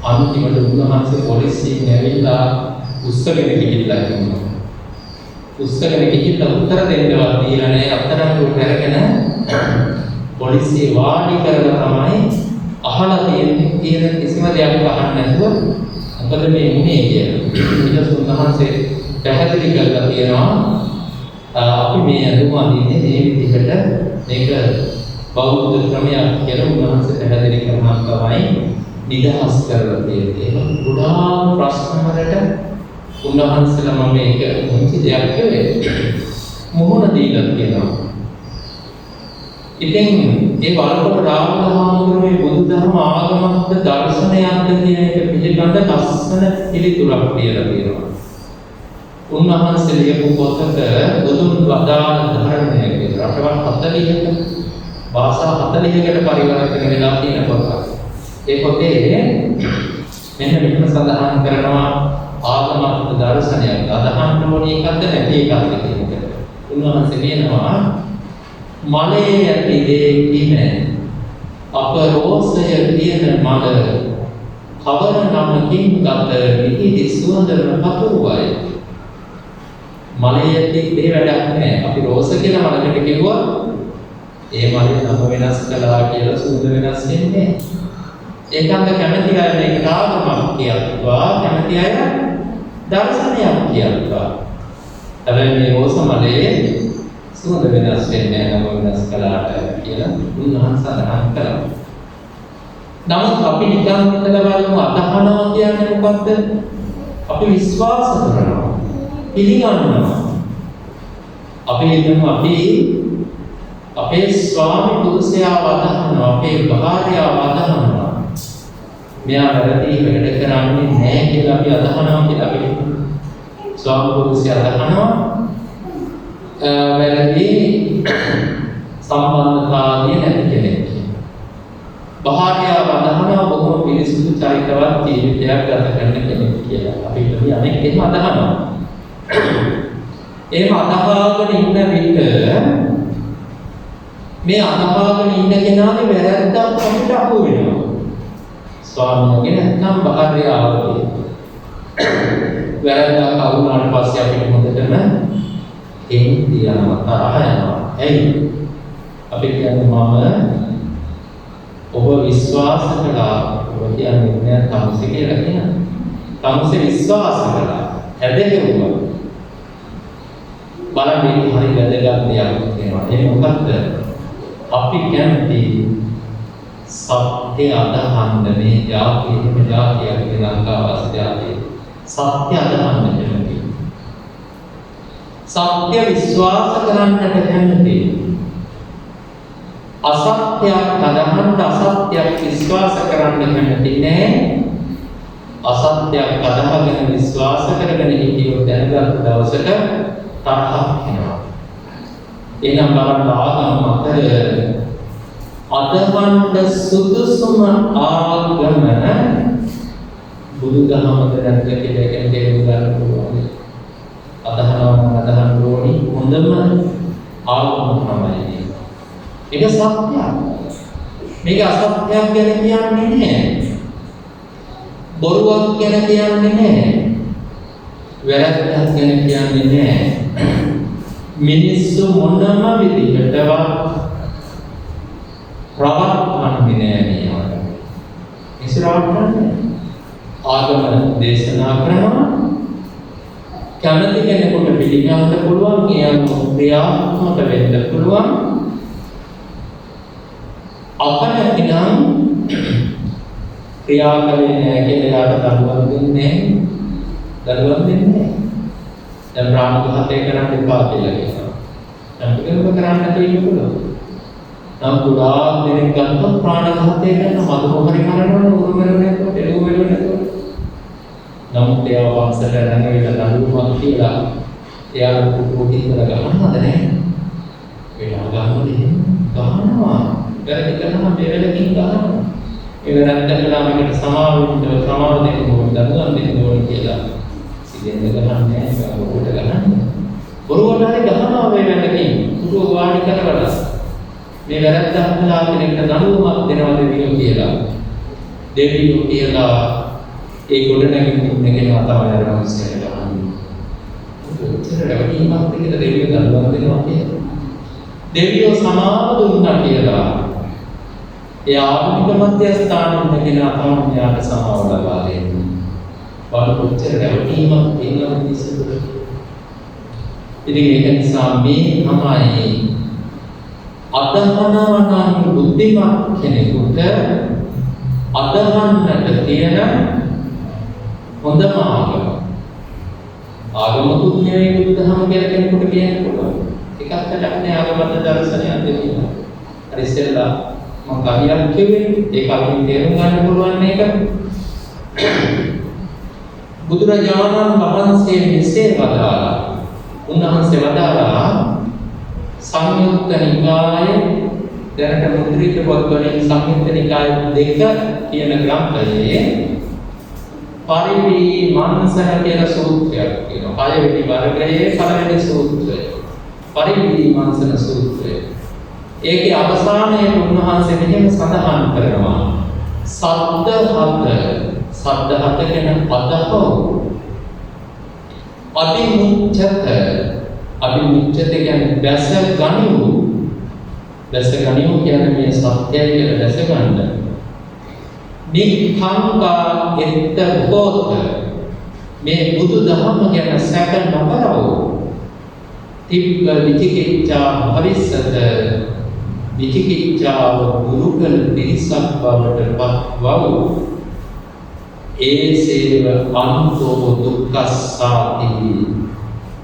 B: අන්තිමට උන්වහන්සේ පොලිසියෙන් ඇවිල්ලා උස්සගෙන ගිහිල්ලා ඉන්නවා. උස්සගෙන ගිහිල්ලා උත්තර දෙන්නවත් දීලා නැහැ. අත්තරංගුවට අරගෙන පොලිසිය වාඩි කරලා තමයි අහලා තියෙන්නේ කියන කිසිම දෙයක් අහන්න නැතුව මොකද මේ වුනේ කියලා. ඊට උන්වහන්සේ පැහැදිලි කරලා තියෙනවා අපි මේ අඳුම අඳින්නේ මේ විදිහට මේක බෞද්ධ ක්‍රමයක් කියලා උන්වහන්සේ පැහැදිලි කරනවා තමයි නිදහස් කරලා තියෙන්නේ. ඒක ගොඩාක් ප්‍රශ්න වලට උන්වහන්සේලා මම මේක මුංචි දෙයක් කළේ මොහොන දීලා තියෙනවා. ඉතින් ඒ වල්පොළ රාහුල හාමුදුරුවෝ බුදුදහම ආගමක්ද දර්ශනයක්ද කියන එක පිළිබඳ ලස්සන පිළිතුරක් කියලා තියෙනවා. උන්වහන්සේ ලියපු පොතක බුදුන් වදාළ ධර්මය කියලා රටවල් 40ක භාෂා 40කට පරිවර්තන වෙලා තියෙන පොතක්. ඒ පොතේ මෙන්න මෙහෙම සඳහන් කරනවා ආගමක් දර්ශනයක් අදහන්න ඕනේ එකක්ද නැති එකක්ද කියන එක. උන්වහන්සේ කියනවා මලේ ඇති දේ කින අපරෝසය කියන මල කවර නමකින් ගත නිදි සුවඳම පතුරුවයි. මලේ ඇති දේ වැඩක් නැහැ. අපි රෝස කියලා මලකට කිව්වා ඒ මලේ නම වෙනස් කළා කියලා සුවඳ වෙනස් වෙන්නේ. ඒකත් කැමති අය මේකට ආගමක් කියනවා, කැමති අය දර්ශනයක් කියනවා. හැබැයි මේ රෝස මලේ සුවඳ වෙනස් වෙන්නේ නැහැ, නම වෙනස් කළාට කියලා උන්වහන්සේ සඳහන් කළා. නමුත් අපි නිකන් හිතලා බලමු අදහනවා කියන්නේ මොකක්ද? අපි විශ්වාස කරනවා, පිළිගන්නවා. අපි හිතමු අපි අපේ ස්වාමි පුරුෂයාව අදහනවා, අපේ භාර්යාව අදහනවා. මෙයා වැරදි වැඩ කරන්නේ නැහැ කියලා අපි අදහනවා කියලා අපි ස්වාමි පුරුෂයා අදහනවා. වැරදි සම්බන්ධතාවය නැති කෙනෙක්. භාර්යාව අදහනවා බොහොම පිරිසිදු චරිතවත් ජීවිතයක් ගත කරන කෙනෙක් කියලා. අපි හිතන්නේ අනෙක් එහෙම අදහනවා. එහෙම අදහාගෙන ඉන්න විට මේ අදහාගෙන ඉන්න කෙනාගේ වැරද්දක් අපිට අහු වෙනවා. ස්වාමියාගේ නැත්නම් භාර්යාවගේ වැරද්දක් අහු වුණාට පස්සේ අපිට හොඳටම එන්නේ යනවා, තරහ යනවා. ඇයි? අපි කියන්නේ මම ඔබ විශ්වාස කළා. ඔබ කියන්නේ නෑ තමසේ කියලා කියනවා. තමසේ විශ්වාස කළා. හැදෙන්නුවා. බලන්න හරි වැදගත් දෙයක් තියෙනවා. ඒ මොකක්ද? අපි කැමති සත්‍ය අදහන්න මේ ජාතියෙම ජාතියක් ලංකාව ජාතිය සත්‍ය අදහන්න කැමති. සත්‍ය විශ්වාස කරන්නට කැමති. අසත්‍යයක් අදහන්න අසත්‍යයක් විශ්වාස කරන්න කැමති නෑ. අසත්‍යයක් අදහගෙන විශ්වාස කරගෙන හිටියොත් දැනගත් දවසට තරහක් එනවා. එනම් බලන්න ආගම මත අදහන්න සුදුසුම ආගම බුදුදහමද නැද්ද කියලා කියන තේරුම් ගන්න පුළුවන්. අදහනවා නම් අදහන්න ඕනි හොඳම ආගම තමයි. ඒක සත්‍යයක්. මේක අසත්‍යයක් ගැන කියන්නේ නෑ. බොරුවක් ගැන කියන්නේ නෑ. වැරද්දක් ගැන කියන්නේ නෑ. මිනිස්සු මොනම විදිහටවත් ප්‍රවත්වන්නේ නෑ මේ. ඉස්සරහට ආගම දේශනා කරනවා. කැමති කෙනෙකුට පිළිගන්න පුළුවන්, කියන ක්‍රියාත්මක වෙන්න පුළුවන්. අපනතිනම් ක්‍රියා කළේ නැහැ කියලා යාට දඬුවම් දෙන්නේ නැහැ. දැන් ප්‍රාණඝාතය කරන්න එපා කියලා කියනවා. දැන් පිළිවෙල කරන්න තියෙන්න පුළුවන්. නම් පුරා දෙනෙක් ගත්තොත් ප්‍රාණඝාතය කරන මధుමහරි මරනවා උරුමරණයකට එළුවෙලුනට. නමුත් ඒවා වංශයට රැඳෙලා දඬුවමක් කියලා එයාට පුරුදු හිතලා ගන්නවද නැහැ? වෙලා ගන්නවා. වැරදි කරනවා මේ වෙලකින් ගන්නවා. ඒ වැරද්දකලා මේකට සමාව දෙන්න ඕන දඬුවම් දෙන්න ඕන කියලා. සිදෙන්න ගහන්නේ නැහැ. බොරුවට ගහන්නේ. බොරුවට හරි ගහනවා මේ වෙලකින්. පුරුදු වාඩි කරවලා. මේ වැරද්ද හදලා කෙනෙක්ට දඬුවමක් දෙනවා දෙවියෝ කියලා. දෙවියෝ කියලා ඒ ගොඩනැගිලි ඉන්න කෙනා තමයි අර මිනිස්සුන්ට ගහන්නේ. උත්තර රැවටීමක් දෙකට දෙවියෝ දඬුවම් දෙනවා කියලා. දෙවියෝ සමාව දුන්නා කියලා ඒ ආධුනික මධ්‍යස්ථාන ඉන්න කෙනා තමයි යාට සමාව ලබා දෙන්නේ. බලපොච්චර රැවටීමක් තියෙනවා මිනිස්සුන්ට. ඉතින් ඒක නිසා මේ තමයි අදහනවා නම් බුද්ධිමත් කෙනෙකුට අදහන්නට තියෙන හොඳම ආගම. ආගමකුත් නෙවෙයි බුදුදහම කියලා කෙනෙකුට කියන්න පුළුවන්. එකක් නැහැ ආගමත් දර්ශනයක් දෙන්න. හරි ඉස්සෙල්ලා මම කවියක් කිව්වේ ඒ කවියෙන් තේරුම් ගන්න පුළුවන් මේක. බුදුරජාණන් වහන්සේ මෙසේ වදාළා. උන්වහන්සේ වදාළා සංයුත්ත නිකායේ දැනට මුද්‍රිත පොත්වලින් සංයුත්ත නිකාය 2 කියන ග්‍රන්ථයේ පරිවිමංසන කියන සූත්‍රයක් තියෙනවා. 6 වෙනි වර්ගයේ 1 වෙනි සූත්‍රය. පරිවිමංසන සූත්‍රය. ඒකේ අවසානයේ උන්වහන්සේ මෙහෙම සඳහන් කරනවා. සද්ද හත කියන අදහව අභිමුච්ඡත කියන්නේ දැස ගනිමු කියන්නේ මේ සත්‍යය කියලා දැස ගන්න. නික්ඛංකා එත්ත බෝධ මේ බුදු දහම ගැන සැක නොකරව. තිබ්බ විචිකිච්ඡා භවිස්සත විචිකිච්ඡාව ගුරුකල පිරිසක් බවට පත්වව. ඒසේව අන්තෝ දුක්ඛස්සාති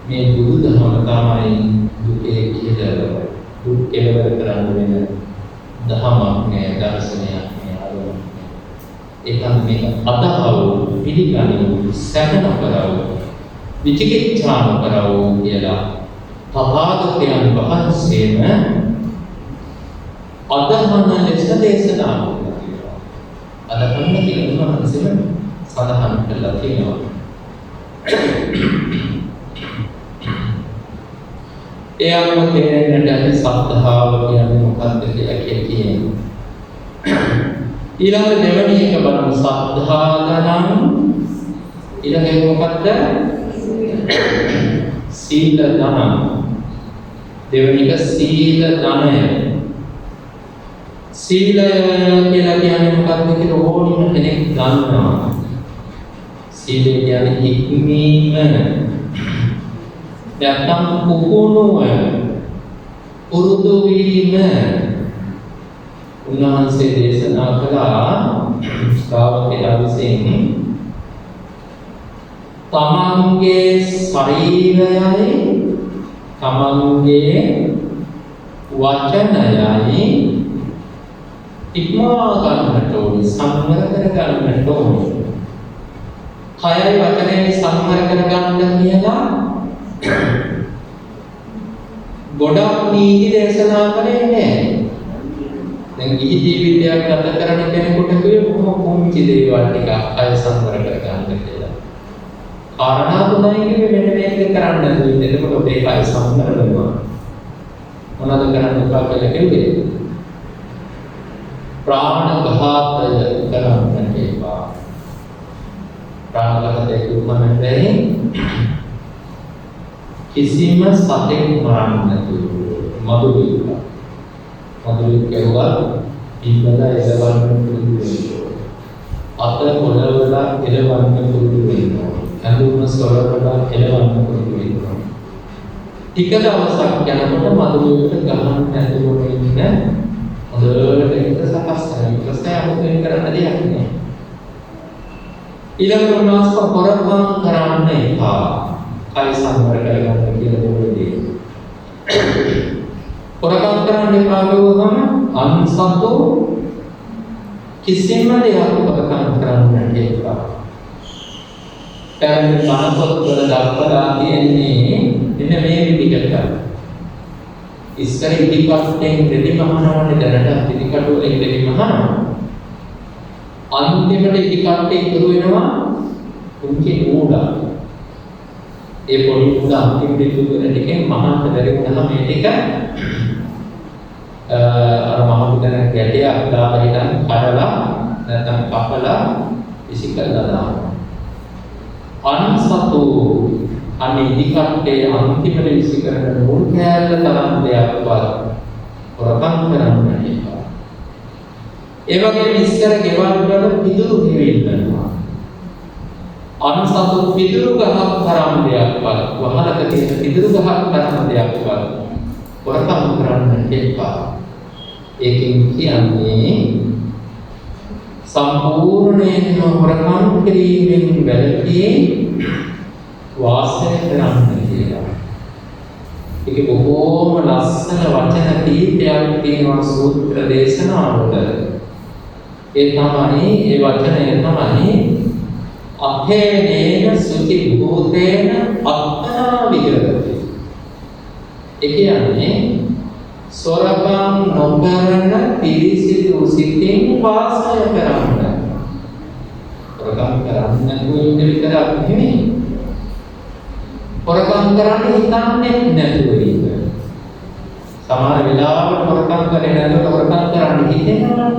B: මේ බුදු දහම තමයි දුකේ කියලා දුක් කෙලවර කරන්න වෙන දහමක් නෑ දර්ශනයක් නෑ ආරෝපණයක්. ඒකම මේක අදහව පිළිගනිමු සැකන කරව විචිකිච්ඡා කරව කියලා තථාගතයන් වහන්සේම අදහන ලෙස දේශනා කළා. අදහන කියන උන්වහන්සේම සඳහන් කළා තියෙනවා. ඒ අනුව තේරෙන්නට ඇති සද්ධාව කියන්නේ මොකක්ද කියලා කියන්නේ. ඊළඟ දෙවැනි එක බලමු සද්ධාගණං. ඊළඟ එක මොකක්ද? සීල ධන. දෙවැනි එක සීල ධනය. සීලය කියලා කියන්නේ මොකක්ද කියලා ඕනම කෙනෙක් දන්නවා. සීලය කියන්නේ හික්මීම. නැත්නම් පුහුණුව පුරුදු වීම උන්වහන්සේ දේශනා කළා ශ්‍රාවකයා විසින් තමන්ගේ ශරීරයයි තමන්ගේ වචනයයි ඉක්මවා ගන්නට ඕනේ, සංවර කර ගන්නට ඕනේ. කයයි වචනයයි සංවර කර ගන්න කියලා ගොඩක් නීති දේශනා කරන්නේ නැහැ. දැන් ගිහි ජීවිතයක් ගත කරන කෙනෙකුට කිව්වේ බොහොම පුංචි දේවල් ටිකක් කය සංවර කර ගන්න කියලා. කාරණා තුනයි කිව්වේ මෙන්න මේක කරන්න ඕනේ. එතකොට ඔබේ කය සංවර වෙනවා. මොනවද කරන්න එපා කියලා කිව්වේ? ප්‍රාණඝාතය කරන්නට එපා. ප්‍රාණඝාතය කියන්නේ කිසිම සතෙක් මරන්න නැතුව මදුරුවෙක් කරුවා ඉන්නලා එළවන්න පුරුදු වෙනවා. අත පොළවල එළවන්න පුරුදු වෙනවා. ඇඳුම සොරවල එළවන්න පුරුදු වෙනවා. ටික දවසක් යනකොට මදුරුවෙකුට ගහන්න නැතුව ඉන්න හොඳට ඒක සකස් කරගන්න. ප්‍රශ්නයක් කරන්න දෙයක් නෑ. ඊළඟට මාස්ක පොරවම් කරන්න එපා. කය සංවර කරගන්න කියලා දෙන්නේ. පොරකම් කරන්න එපා කියවම අන්සතු කිසිම දෙයක් පොරකම් කරන්න එපා. පැරණි බණපොත් වල දක්වලා තියෙන්නේ මෙන්න මේ විදිහට. ඉස්සර ඉදිකටෙන් දෙවි මහානවන්නේ දැනට ඉදිකට වලින් දෙවි මහානව. අන්තිමට ඉදිකටේ ඉතුරු වෙනවා උන්ගේ ඌඩා. ඒ පොඩි ඌඩා අන්තිමට ඉතුරු වෙන ටිකෙන් මහාන්ත බැරි වුණාම මේ ටික අර මහමුදන ගැටයක් දාලා හිටන් කඩලා නැත්නම් කපලා ඉසිකල්ලා දානවා. අන්සතු අනේ ඉදිකටේ අන්තිමට ඉසිකරන නූල් කෑල්ල තරම් දෙයක්වත් හොරකම් කරන්න එපා. ඒ වගේම ඉස්සර ගෙවල් වල පිදුරු ගෙවිල්ලනවා. අන්සතු පිදුරු ගහක් තරම් දෙයක්වත් වහලක තියෙන පිදුරු ගහක් තරම් දෙයක්වත් හොරකම් කරන්න එපා. ඒකෙන් කියන්නේ සම්පූර්ණයෙන්ම හොරකම් කිරීමෙන් වැළකී වාසය කරන්න කියලා. ඒක බොහෝම ලස්සන වචන කීපයක් තියෙනවා සූත්‍ර දේශනාවල. ඒ වචනය තමයි අතේනේන සුචි භූතේන අත්තා විහෙරති. ඒ කියන්නේ සොරකම් නොකරන පිරිසිදු සිතින් වාසය කරන්න. සොරකම් කරන්න නැතුව ඉන්න විතරක් නෙමෙයි. හොරකම් කරන්න හිතන්නේ නැතුව ඉන්න. සමහර වෙලාවට හොරකම් කරේ නැතුව හොරකම් කරන්න හිතෙනවා.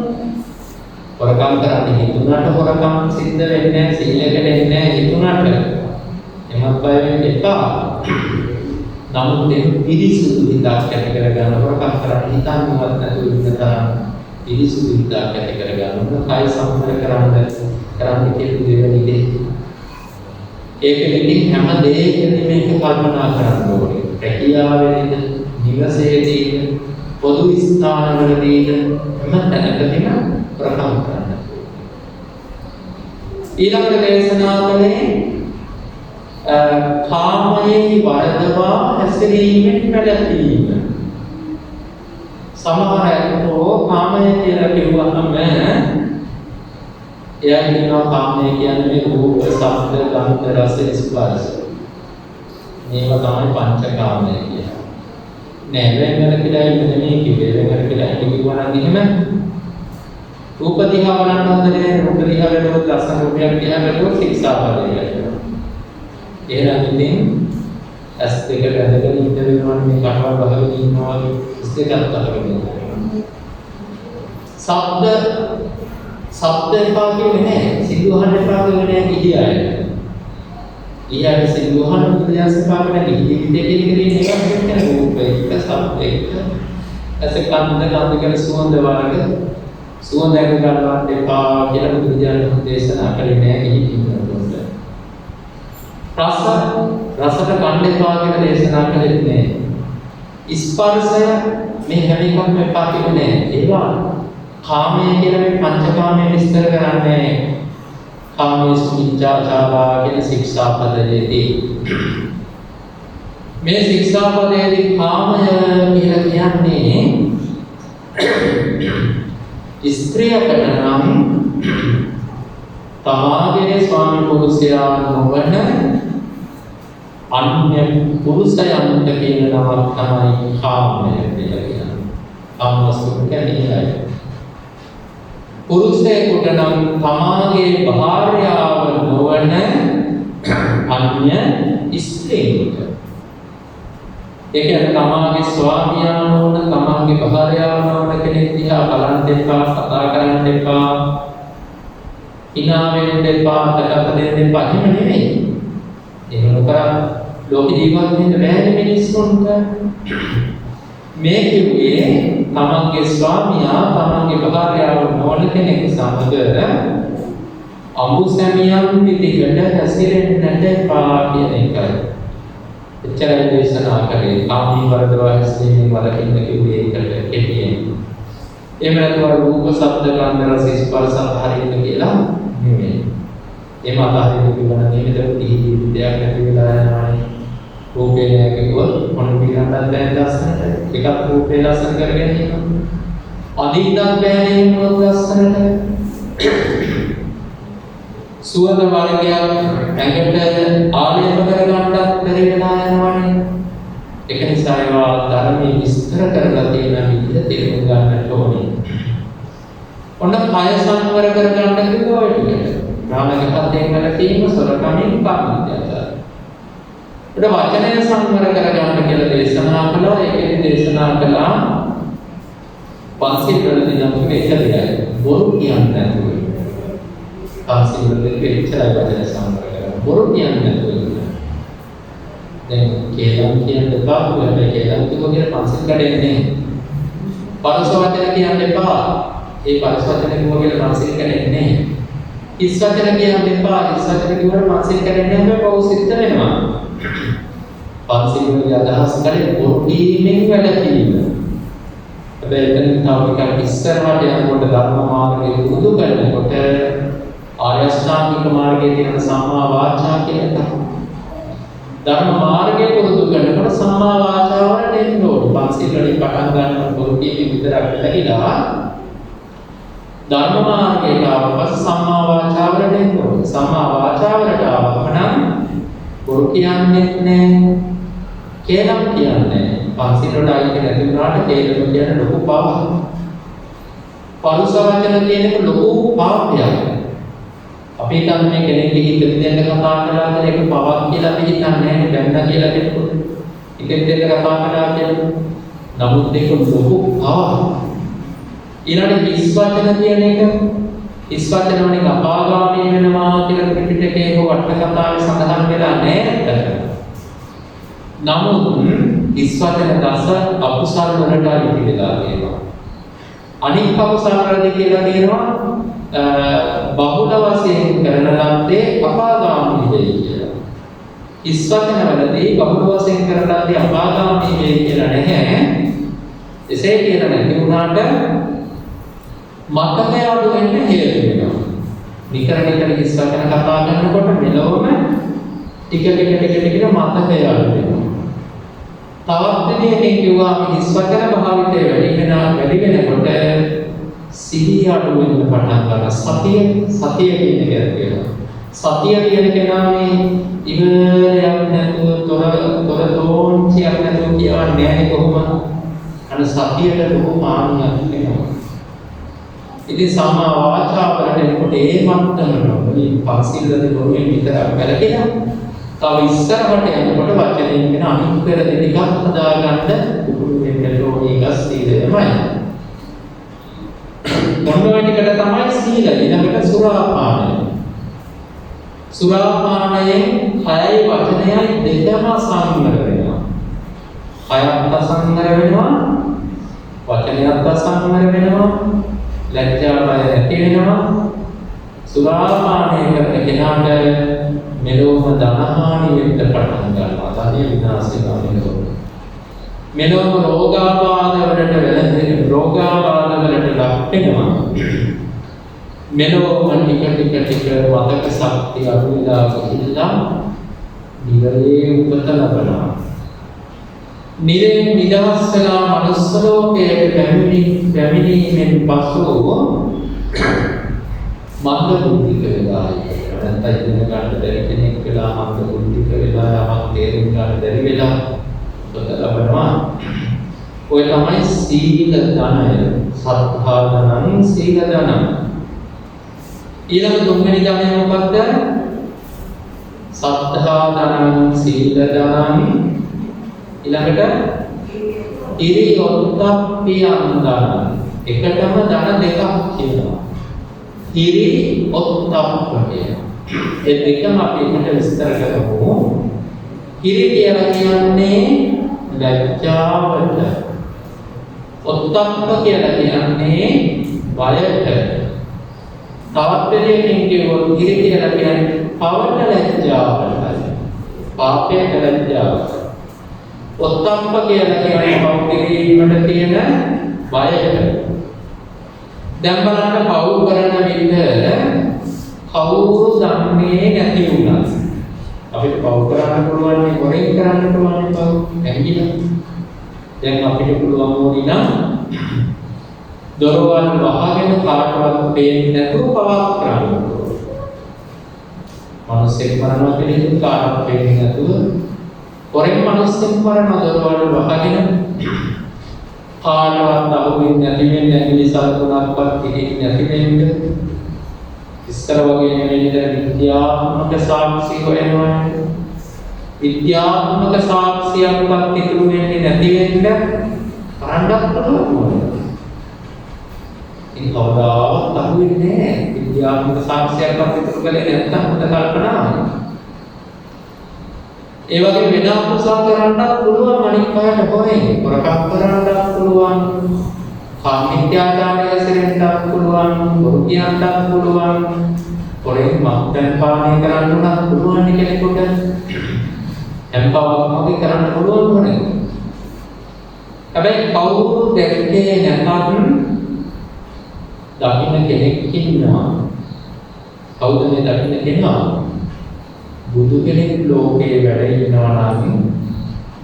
B: හොරකම් කරන්න හිතුණාට හොරකම් සිද්ධ වෙන්නේ නැහැ, සීලයට එන්නේ නැහැ හිතුණාට. එමත් බය වෙන්න එපා. නමුත් මේ පිරිසුදු හිතක් ඇති කරගන්න හොරකම් කරන්න හිතන්නවත් නැතුව ඉන්න තරම් පිරිසුදු හිතක් ඇති කරගන්න කය සම්පූර්ණ කරන්න කියන දෙවෙනි දේ. ඒක ඉතින් හැම දෙයකදී මේක කල්පනා කරන්න ඕනේ. රැකියාවේද, නිවසේදීද, පොදු ස්ථානවලදීද හැම තැනකදීම ප්‍රකම් කරන්න. ඊළඟට දේශනා කළේ කාමයේ වරදවා හැසිරීමෙන් වැළකීම. සමහර අයෝ කාමය කියලා කිව්වහම එයා කියනවා කාමය කියන්නේ රූප, ශබ්ද, ගන්ධ, රස, ස්පර්ශ. මේවා තමයි පංචකාමය කියලා. නෑ වෙනවල කියලා නෙමෙයි කිව්වේ. වෙනවල කියලා කිව්වනම් එහෙම රූප දිහා බලන්න හොඳ නෑ. රූප දිහා බලනකොට ලස්සන රූපයක් දිහා බලනකොට ශික්ෂාපදයක් වෙනවා. එහෙනම් ඉතින් ඇස් දෙක වැදගෙන ඉඳ වෙනවනේ මේ කටවල් බහගෙන ඉන්නවා වගේ ඇස් දෙකක් අතගෙන ඉන්නවා. ශබ්ද එපා කියන්නේ නැහැ. සිංදු අහන්න එපා කියන්නේ නැහැ කිහියයි. ඊයත් සිංදු අහන්න උදයාස එපා කියන්නේ කිහියේ දෙකේ එකක් නෙමෙයි රූප එක ශබ්ද එක. ඇස කන්ද කියන සුවඳ වර්ග සුවඳ එක ගන්නවත් එපා කියලා බුදුරජාණන් දේශනා කළේ නැහැ කිහියේ. රසට ගන්න එපා කියලා දේශනා කළේ නැහැ. ස්පර්ශය මේ හැම එකක්ම එපා කියන්නේ නැහැ. ඒවා කාමයේ කියලා මේ පංචකාමයේ විස්තර කරන්නේ කාමයේ මිච්ඡාචාරා කියන ශික්ෂාපදයේදී මේ ශික්ෂාපදයේදී කාමය කියලා කියන්නේ ස්ත්‍රියකට නම් තමාගේ ස්වාමි පුරුෂයා නොවන අන්‍ය පුරුෂයන්ට කියන නමක් තමයි කාමය කියලා කියන්නේ. කාමවස්තු කියන්නේ පුරුෂයෙකුට නම් තමාගේ භාර්යාව නොවන අන්‍ය ස්ත්‍රියකට. ඒ කියන්නේ තමාගේ ස්වාමියා නොවන තමාගේ භාර්යාව නොවන කෙනෙක් දිහා බලන්න එපා, කතා කරන්න එපා, hina වෙන්න එපා, තකට දෙන්න එපා. එහෙම නෙමෙයි. එහෙම නොකර ලෝක ජීවත් වෙන්න බැහැ මිනිස්සුන්ට. මේ කිව්වේ තමන්ගේ ස්වාමියා තමන්ගේ භාර්යාව නොවන කෙනෙක් සමග අමුසැමියන් පිටිකට හැසිරෙන්නට එපා කියන එකයි. එච්චරයි දේශනා කරේ. කාමී වර්ධව හැසිරීමෙන් වළකින්න කිව්වේ ඒකට කෙටියෙන්. එහෙම නැතුව රූප, ශබ්ද, ගන්ධ, රස, ස්පර්ශ හරින්න කියලා නෙමෙයි. එහෙම අතහරින්න කිව්වනම් නේද විද්‍යාවක් නැති වෙලා යනවානේ. රූපේ නැහැ කිව්වොත් මොන පිළිගන්නත් බැහැ ලස්සනට. එකක් රූපේ ලස්සන කරගෙන ඉන්නවා. අදින්නත් බැහැ නේද ලස්සනට. සුවඳ වර්ගයක් ඇඟට ආලේප කරගන්නත් බැරි වෙලා යනවානේ. ඒක නිසා ඒවා ධර්මයේ විස්තර කරලා තියෙන විදිහ තේරුම් ගන්නට ඕනේ. ඔන්න කය සංවර කරගන්න කිව්වා ඔය ටික. රාමකපතෙන් වල තියෙන සොරකමින් පාමිත්‍යත. ඊට වචනය සංවර කරගන්න කියලා දේශනා කළා. ඒකෙන් දේශනා කළා පන්සිල් වලදී නම් මේක දෙයයි. බොරු කියන්නේ නැතුව. පන්සිල් වලදී ඉච්ඡායි වචන සංවර කරගන්න. බොරු කියන්නේ නැතුව. දැන් කේලම් කියන්න එපා. ඔයාලා කේලම් කිව්වොත් පන්සිල් කඩෙන්නේ. පරස වචන කියන්න එපා. ඒ පරස වචන කිව්වොත් පන්සිල් කඩෙන්නේ. හිස් වචන කියන්න එපා. හිස් වචන කිව්වොත් පන්සිල් කඩෙන්නේ නැහැ. පව් සිද්ධ වෙනවා. පන්සිල් වල අදහස් කරේ බොරු කීමෙන් වැඩකීම. හැබැයි එතන තව ටිකක් ඉස්සරහට යනකොට ධර්ම මාර්ගයේ පුරුදු කරනකොට ආර්ය අෂ්ටාංගික මාර්ගයේ තියෙන සම්මා වාචා කියන එක. ධර්ම මාර්ගයේ පුරුදු කරනකොට සම්මා වාචා වලට එන්න ඕනේ. පන්සිල් වලින් පටන් ගන්න බොරු කීම විතරක් නැතිලා ධර්ම මාර්ගයට ආවපස් සම්මා වාචා වලට එන්න ඕනේ. සම්මා වාචා වලට ආවම නම් බොරු කියන්නේ නැහැ. කේලම් කියන්නේ පන්සිල් වලට ආයේ නැති වුණාට කේලම් කියන්නේ ලොකු පාපයක්. පරුස වචන කියන එක ලොකු පාපයක්. අපි හිතන්නේ කෙනෙක්ගේ හිත දෙන්න කතා කරලා කියන එක පවක් කියලා අපි හිතන්නේ නැහැ. බැන්න කියලා කෙනෙකුට හිතෙන් දෙන්න කතා කරලා කියන නමුත් ඒක ලොකු පාපයක්. ඊළඟ හිස් වචන කියන එක හිස් වචන වලින් අපාගාමී වෙනවා කියලා පිටකේ හෝ වට්ට කතාවේ සඳහන් වෙලා නැහැ. නමුත් හිස් වචන දස අකුසල් වලට අයිති වෙලා තියෙනවා. අනික් අකුසල් වලද කියලා කියනවා බහුල වශයෙන් කරන ලද්දේ අපාගාමී වෙයි කියලා. හිස් වචන වලදී බහුල වශයෙන් කරන ලද්දේ අපාගාමී වෙයි කියලා නැහැ. එසේ කියලා නැති වුණාට මතකය අඩු වෙන්න හේතු වෙනවා. නිකර හිස් වචන කතා කරනකොට මෙලොවම ටික ටික මතකය අඩු වෙනවා. තවත් දෙයකින් කිව්වා හිස් වචන භාවිතය වැඩි වෙනකොට සිහිය අඩු වෙන්න පටන් ගන්නවා. සතිය කියන එක කියනවා. සතිය කියන කෙනා මේ ඉවරයක් නැතුව තොර තෝන්චියක් නැතුව කියවන්නේ නැහැ කොහොමද? අර සතියට ලොකු මාන්නයක් වෙනවා. ඉතින් සම්මා වාචා වලට එනකොට ඒ මට්ටමවලින් පන්සිල්වලදී බොරුවෙන් විතරක් වැළකෙනවා. තව ඉස්සරහට යනකොට වචනයෙන් වෙන අනිත් පෙර දෙකක් හදාගන්න උපුරු වෙන්න ඕනේ එක සීලයමයි. මොනවටිකට තමයි සීල ඊළඟට සුරාපානය. සුරාපානයෙන් කයයි වචනයයි දෙකම සංවර වෙනවා. කයත් සංවර වෙනවා, වචනයත් සංවර වෙනවා. ලැජ්ජා බය ඇති වෙනවා. සුරාපානය කරන කෙනාට මෙලොව ධනහානි වෙන්න පටන් ගන්නවා. ධනිය විනාශ වෙනවා මෙලොව. මෙලොව රෝගාබාධ වලට වලට ලක් වෙනවා. මෙලොව ටික මතක ශක්තිය අඩු වෙලා ගිහිල්ලා නිරේ උපත ලබනවා. නිරේ නිදහස් වෙලා මනුස්ස ලෝකයට පැමිණීමෙන් පසු මන්ද බුද්ධික වෙලා නැත්නම් ඉගෙන ගන්න බැරි කෙනෙක් වෙලා මන්ද බුද්ධික වෙලා යමක් තේරුම් ගන්න බැරි වෙලා උපත ලබනවා. ඔය තමයි සීල ධනය. සත්තා ධනං සීල ධනං. ඊළඟ තුන්වෙනි ධනය මොකක්ද? සත්තා ධනං සීල ධනං. ඊළඟට ඉරියොත්ප්පියං ධනං. එකටම ධන දෙකක් කියනවා. ඉරියොත්ප්පිය. ඒ දෙකම අපි එකට විස්තර කරමු. ඉරි කියලා කියන්නේ ලැජ්ජාවට. ඔත්තප්ප කියලා කියන්නේ බයට. තවත් දෙයකින් කියවොත් ඉරි කියලා කියන්නේ පවට ලැජ්ජාවට. පාපයට ලැජ්ජාවට. ඔත්තප්ප කියලා කියන්නේ පව් කිරීමට තියෙන බයට. දැන් බලන්න පව් කරන විට කවුරු දන්නේ නැති වුණා. අපිට පව් කරන්න පුළුවන් නේ හොරෙන් කරන්න පුළුවන් පව් නැගිලා. දැන් අපිට පුළුවන් වුණේ නම් දොරවල් වහගෙන කාටවත් පේන්නේ නැතුව පවක් කරන්න පුළුවන්. මිනිස්සෙක් මරනවා කියන්නේ කාටවත් පේන්නේ නැතුව හොරෙන් මිනිස්සෙක් මරන දොරවල් වහගෙන කාටවත් අහුවෙන්නේ නැති වෙන්නේ නැති සලකුණක්වත් පිටින් නැති වෙන්නේ. ඉස්සර වගේ නෙවෙයි විද්‍යාත්මක සාක්ෂි හොයනවා. විද්‍යාත්මක සාක්ෂියක්වත් ඉතුරු වෙන්නේ නැති වෙන්න කරන්නත් පුළුවන්. ඉතින් කවදාවත් අහුවෙන්නේ නැහැ. විද්‍යාත්මක සාක්ෂියක්වත් ඉතුරු කරේ නැත්නම් හොඳ කල්පනාවක්. ඒ වගේ වෙන අකුසල කරන්නත් පුළුවන් අනික් අයට හොරෙන්. ප්‍රකාශ කරන්නත් පුළුවන්. කාමීත්‍යාචාරය හැසිරෙන්නත් පුළුවන්. බොරු කියන්නත් පුළුවන්. හොරෙන් මත්පැන් පානය කරන්න උනත් පුළුවන් කෙනෙකුට. එම්පවර්ම කරන්න පුළුවන් වුණේ. හැබැයි කවුරු දැක්කේ නැත්නම් දකින්න කෙනෙක් ඉන්නවා. කවුද මේ දකින්න කෙනා? බුදු කෙනෙක් ලෝකේ වැඩ ඉන්නවා නම්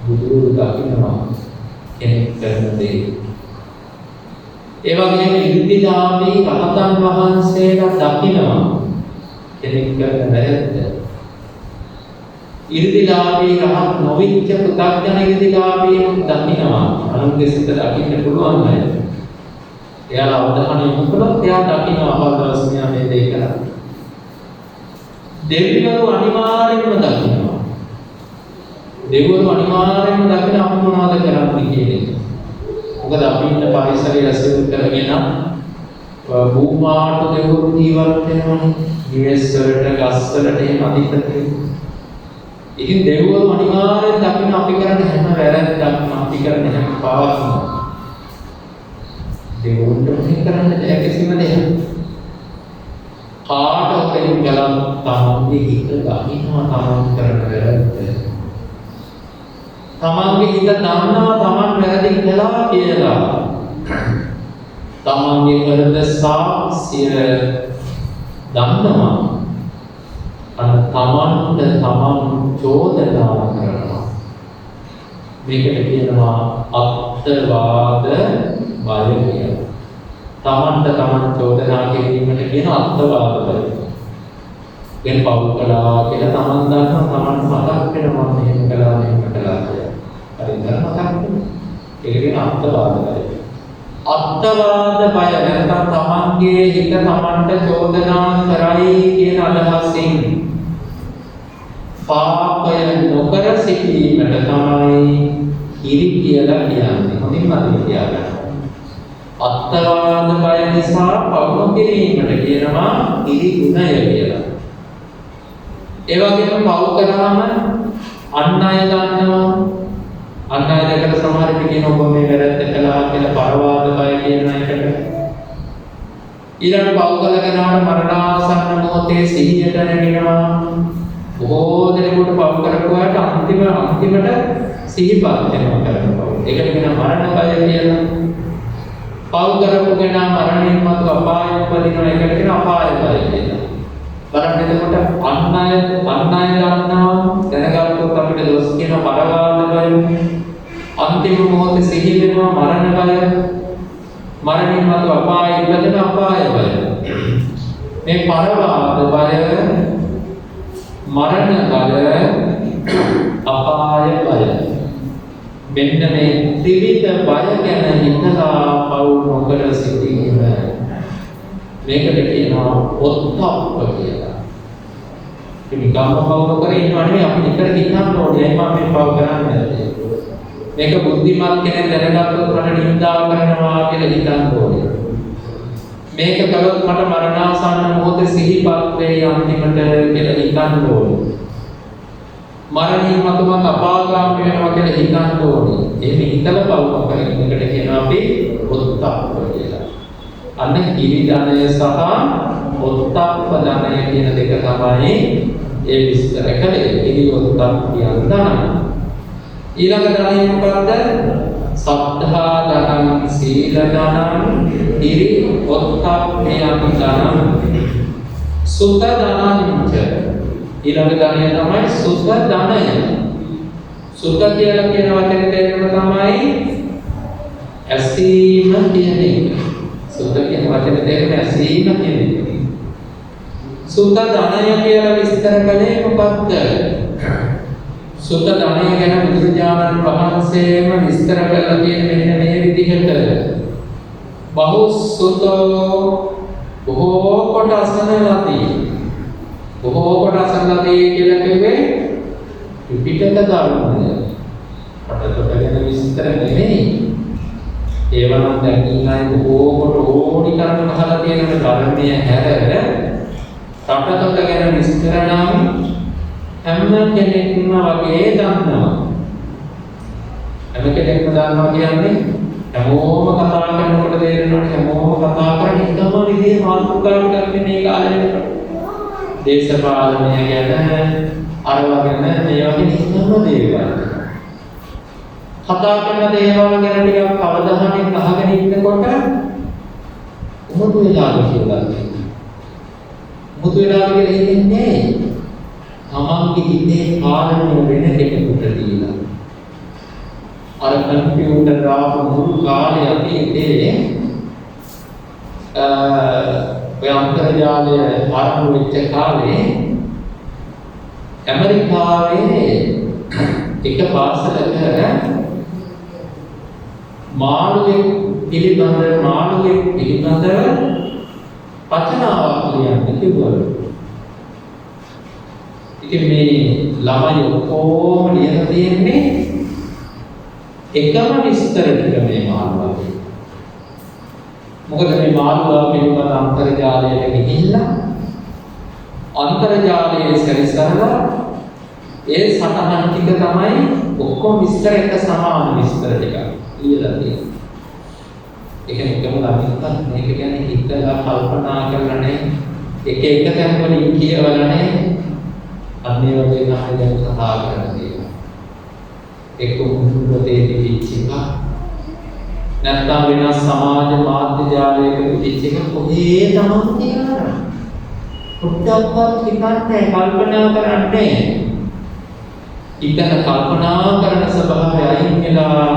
B: බුදුරු දකින්නවා කෙනෙක් කරන දේ. ඒ වගේම ඉර්ධිලාභී රහතන් වහන්සේලා දකින්නවා කෙනෙක් කරන වැරද්ද. ඉර්ධිලාභී රහත් නොවිච්ච පුතග්ජන ඉර්ධිලාභී දකින්නවා. අනුන්ගේ සිත දකින්න පුළුවන් අය. එයාලා අවධානය යොමු කළොත් එයා දකින්නවා අවදවස් මේ දේ කරා. දෙවිවරු අනිවාර්යයෙන්ම දකින්නවා. දෙවිවරු අනිවාර්යයෙන්ම දකින අපි මොනවද කරන්නේ කියන එක. මොකද අපි ඉන්න පරිසරය ඇසුරු කරගෙන භූමාට දෙවිවරු ජීවත් වෙනවනේ. නිවෙස් වලට, ගස් වලට එහෙම අධිපති. ඉතින් දෙවිවරු අනිවාර්යයෙන් දකින අපි කරන හැම වැරැද්දක්ම අපි කරන හැම පාවක්ම දෙවිවරුන්ට මොකද කරන්න බැහැ කිසිම දෙයක්. කාටවත් ගලන් තමන්ගේ හිත ගහිනවා තමන් කරන වැරද්ද. තමන්ගේ හිත දන්නවා තමන් වැරදි කළා කියලා. තමන්ගේ කරන සාක්ෂිය දන්නවා. තමන්ට තමන් චෝදනා කරනවා. මේකට කියනවා අත්වාද බය කියලා. තමන්ට තමන් චෝදනා කිරීමට කියන අත්වාද බය. වෙන පව් කළා කියලා තමන් දන්නවා තමන් මතක් වෙනවා මෙහෙම කළා කියලා. හරිද? මතක් වෙනවා. ඒක කියන අත්වාද බය. අත්වාද බය නැත්නම් තමන්ගේ හිත තමන්ට චෝදනා කරයි කියන අදහසින් පාපය නොකර සිටීමට තමයි ඉරි කියලා කියන්නේ. හොඳින් මතක තියාගන්න. අත්වාද බය නිසා පවු කිරීමට කියනවා ඉරි ගුණය කියලා. ඒ වගේම පවු කරාම අන් අය දන්නවා. අන් අය දැකලා සමහර විට කියන ඔබ මේ වැරද්ද කළා කියලා පරවාද බය කියන එකට. ඊළඟ පවු කළ කෙනාට මරණාසන්න මොහොතේ සිහියට නැගෙනවා. බොහෝ දෙනෙකුට පවු කරපුවාට අන්තිමට සිහිපත් වෙනවා කරනවා. ඒකට කියන මරණ බය කියලා. පව් කරපු කෙනා මරණින් මතු අපායෙ උපදිනවා ඒකට කියන අපාය බය කියලා. බලන්න එතකොට අන් අය දන්නවා දැනගත්තොත් අපිට දොස් කියන පරවාද බය අන්තිම මොහොතේ සිහි වෙනවා මරණ බය මරණින් මතු අපායෙ උපදින අපාය බය. මේ පරවාද බය මරණ බය අපාය බය මෙන්න මේ ත්‍රිවිධ බය ගැන හිතලා පව් නොකර සිටීම මේකට කියනවා ඔත්තප්ප කියලා. ඉතින් ගම්ම පව් නොකර ඉන්නව නෙවෙයි අපි නිතර හිතන්න ඕනේ මම මේ පව් කරන්නේ නැත්තේ. මේක බුද්ධිමත් කෙනෙක් දැනගත්තොත් මට නින්දාව කරනවා කියලා හිතන්න ඕනේ. මේක කළොත් මට මරණාසන්න මොහොතේ සිහිපත් වෙයි අන්තිමට කියලා හිතන්න ඕනේ. මරණින් මතු මම අපාගාමී වෙනවා කියලා හිතන්න ඕනේ. එහෙම හිතලා පව් කරන එකට කියනවා අපි ඔත්තප්ප කියලා. අන්න කිරි ධනය සහ ඔත්තප්ප ධනය කියන දෙක තමයි ඒ විස්තර කළේ. කිරි ඔත්තප්ප කියන ධනය. ඊළඟ ධනය මොකක්ද? සද්ධා ධනං සීල ධනං කිරි ඔත්තප්ප යන ධනං සුත ධනං ඊළඟ ධනය තමයි සුත ධනය. සුත කියලා කියන වචනේ තේරුම තමයි ඇසීම කියන එක. සුත කියන වචනේ තේරුම ඇසීම කියන එක. සුත ධනය කියලා විස්තර කළේ මොකක්ද? සුත ධනය ගැන බුදුරජාණන් වහන්සේම විස්තර කළා කියන මෙන්න මේ විදිහට බහුසුතෝ බොහෝ කොට අසනලදී බොහෝ කොට අසනලදී කියලා කිව්වේ පිටක ධර්මය. පටකට ගැන විස්තර නෙමෙයි. ඒවනම් දැන් ඉන්නයි බොහෝ කොට ඕනි තරම් අහලා තියෙන ධර්මය හැර රටකට ගැන විස්තර නම් හැම කෙනෙක්ම වගේ දන්නවා. හැම කෙනෙක්ම දන්නවා කියන්නේ හැමෝම කතා කරනකොට තේරෙනවනේ හැමෝම කතා කරන්නේ එකම විදිහේ මාතෘකාවකට මේ කාලේ දේශපාලනය ගැන අරවගෙන මේ වගේ එකම දේවල් කතා කරන දේවල් ගැන ටිකක් අවධානයෙන් අහගෙන ඉන්නකොට මොකද වෙලාද කියලා මොකද වෙලාද කියලා හිතන්නේ තමන්ගේ හිතේ පාලනය වෙන එකකට දීලා අර කම්පියුටර් ආපු මුළු කාලේ අතීතයේ ඔය අන්තර්ජාලය ආරම්භ වෙච්ච කාලේ ඇමරිකාවේ එක පාසලක මාළුවෙක් පිළිබඳ වචනාවක් ලියන්න කිව්වලු. ඉතින් මේ ළමයි ඔක්කොම ලියලා තියෙන්නේ එකම විස්තර ටික මේ මාළුවා. මොකද මේ මාළුවා පිළිබඳ අන්තර්ජාලයට ගිහිල්ලා අන්තර්ජාලයේ සැරිසරලා ඒ සටහන් ටික තමයි ඔක්කොම විස්තර එක සමාන විස්තර ටික ලියලා තියෙන්නේ. ඒක නිකම්ම ළමින්වත් මේක ගැන හිතලා කල්පනා කරලානේ එක තැන් වලින් කියවලානේ අන්නේ වගේ තමයි දැන් කතා කරන්නේ. එක්ක මුදුපතේ පිටිච්ච නැත්නම් වෙනස් සමාජ මාධ්‍ය ජාලයක පිටිච්ච කොහේ තමන් තියනවා. පුත්තක්වත් හිතන්නේ කල්පනා කරන්නේ. ඉතන කල්පනා කරන ස්වභාවය අයින් වෙලා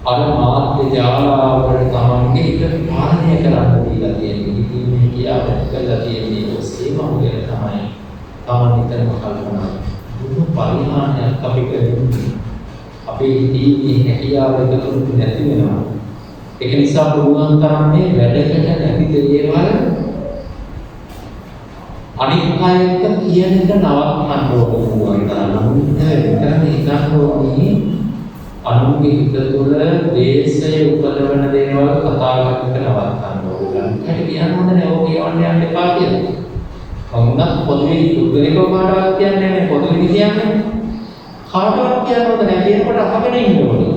B: අර මාධ්‍ය ජාලාවකට තමන්ගේ හිත පාලනය කරන්න දීලා තියෙන්නේ. ඉතින් මේ කියාවත් කළා තියෙන්නේ ඔසේම උගෙන තමයි. තමන් හිතන කල්පනා දුරු පරිහානියක් අපිට වෙන්නේ. අපේ හිතේ හැකියාව එකතු නැති වෙනවා. ඒක නිසා පුළුවන් තරම් මේ වැඩකට නැති දේවල් අනිත් අයට කියන එක නවත්තන්න ඕන තරම් විතරම හිතන්න ඕනේ. අනුන්ගේ හිත තුළ දේශය උපදවන දේවල් කතා කරන්න නවත්තන්න ඕන. ඒකට කියන්න හොඳ නෑ ඕක කියවන්න යන්න එපා කියලා. වුණත් පොදුවේ උත්තරේක කාටවත් කියන්නේ නැහැ. පොදුවේ කියන්නේ කාටවත් කියන්න හොඳ නැහැ. කියනකොට අහගෙන ඉන්න ඕනේ.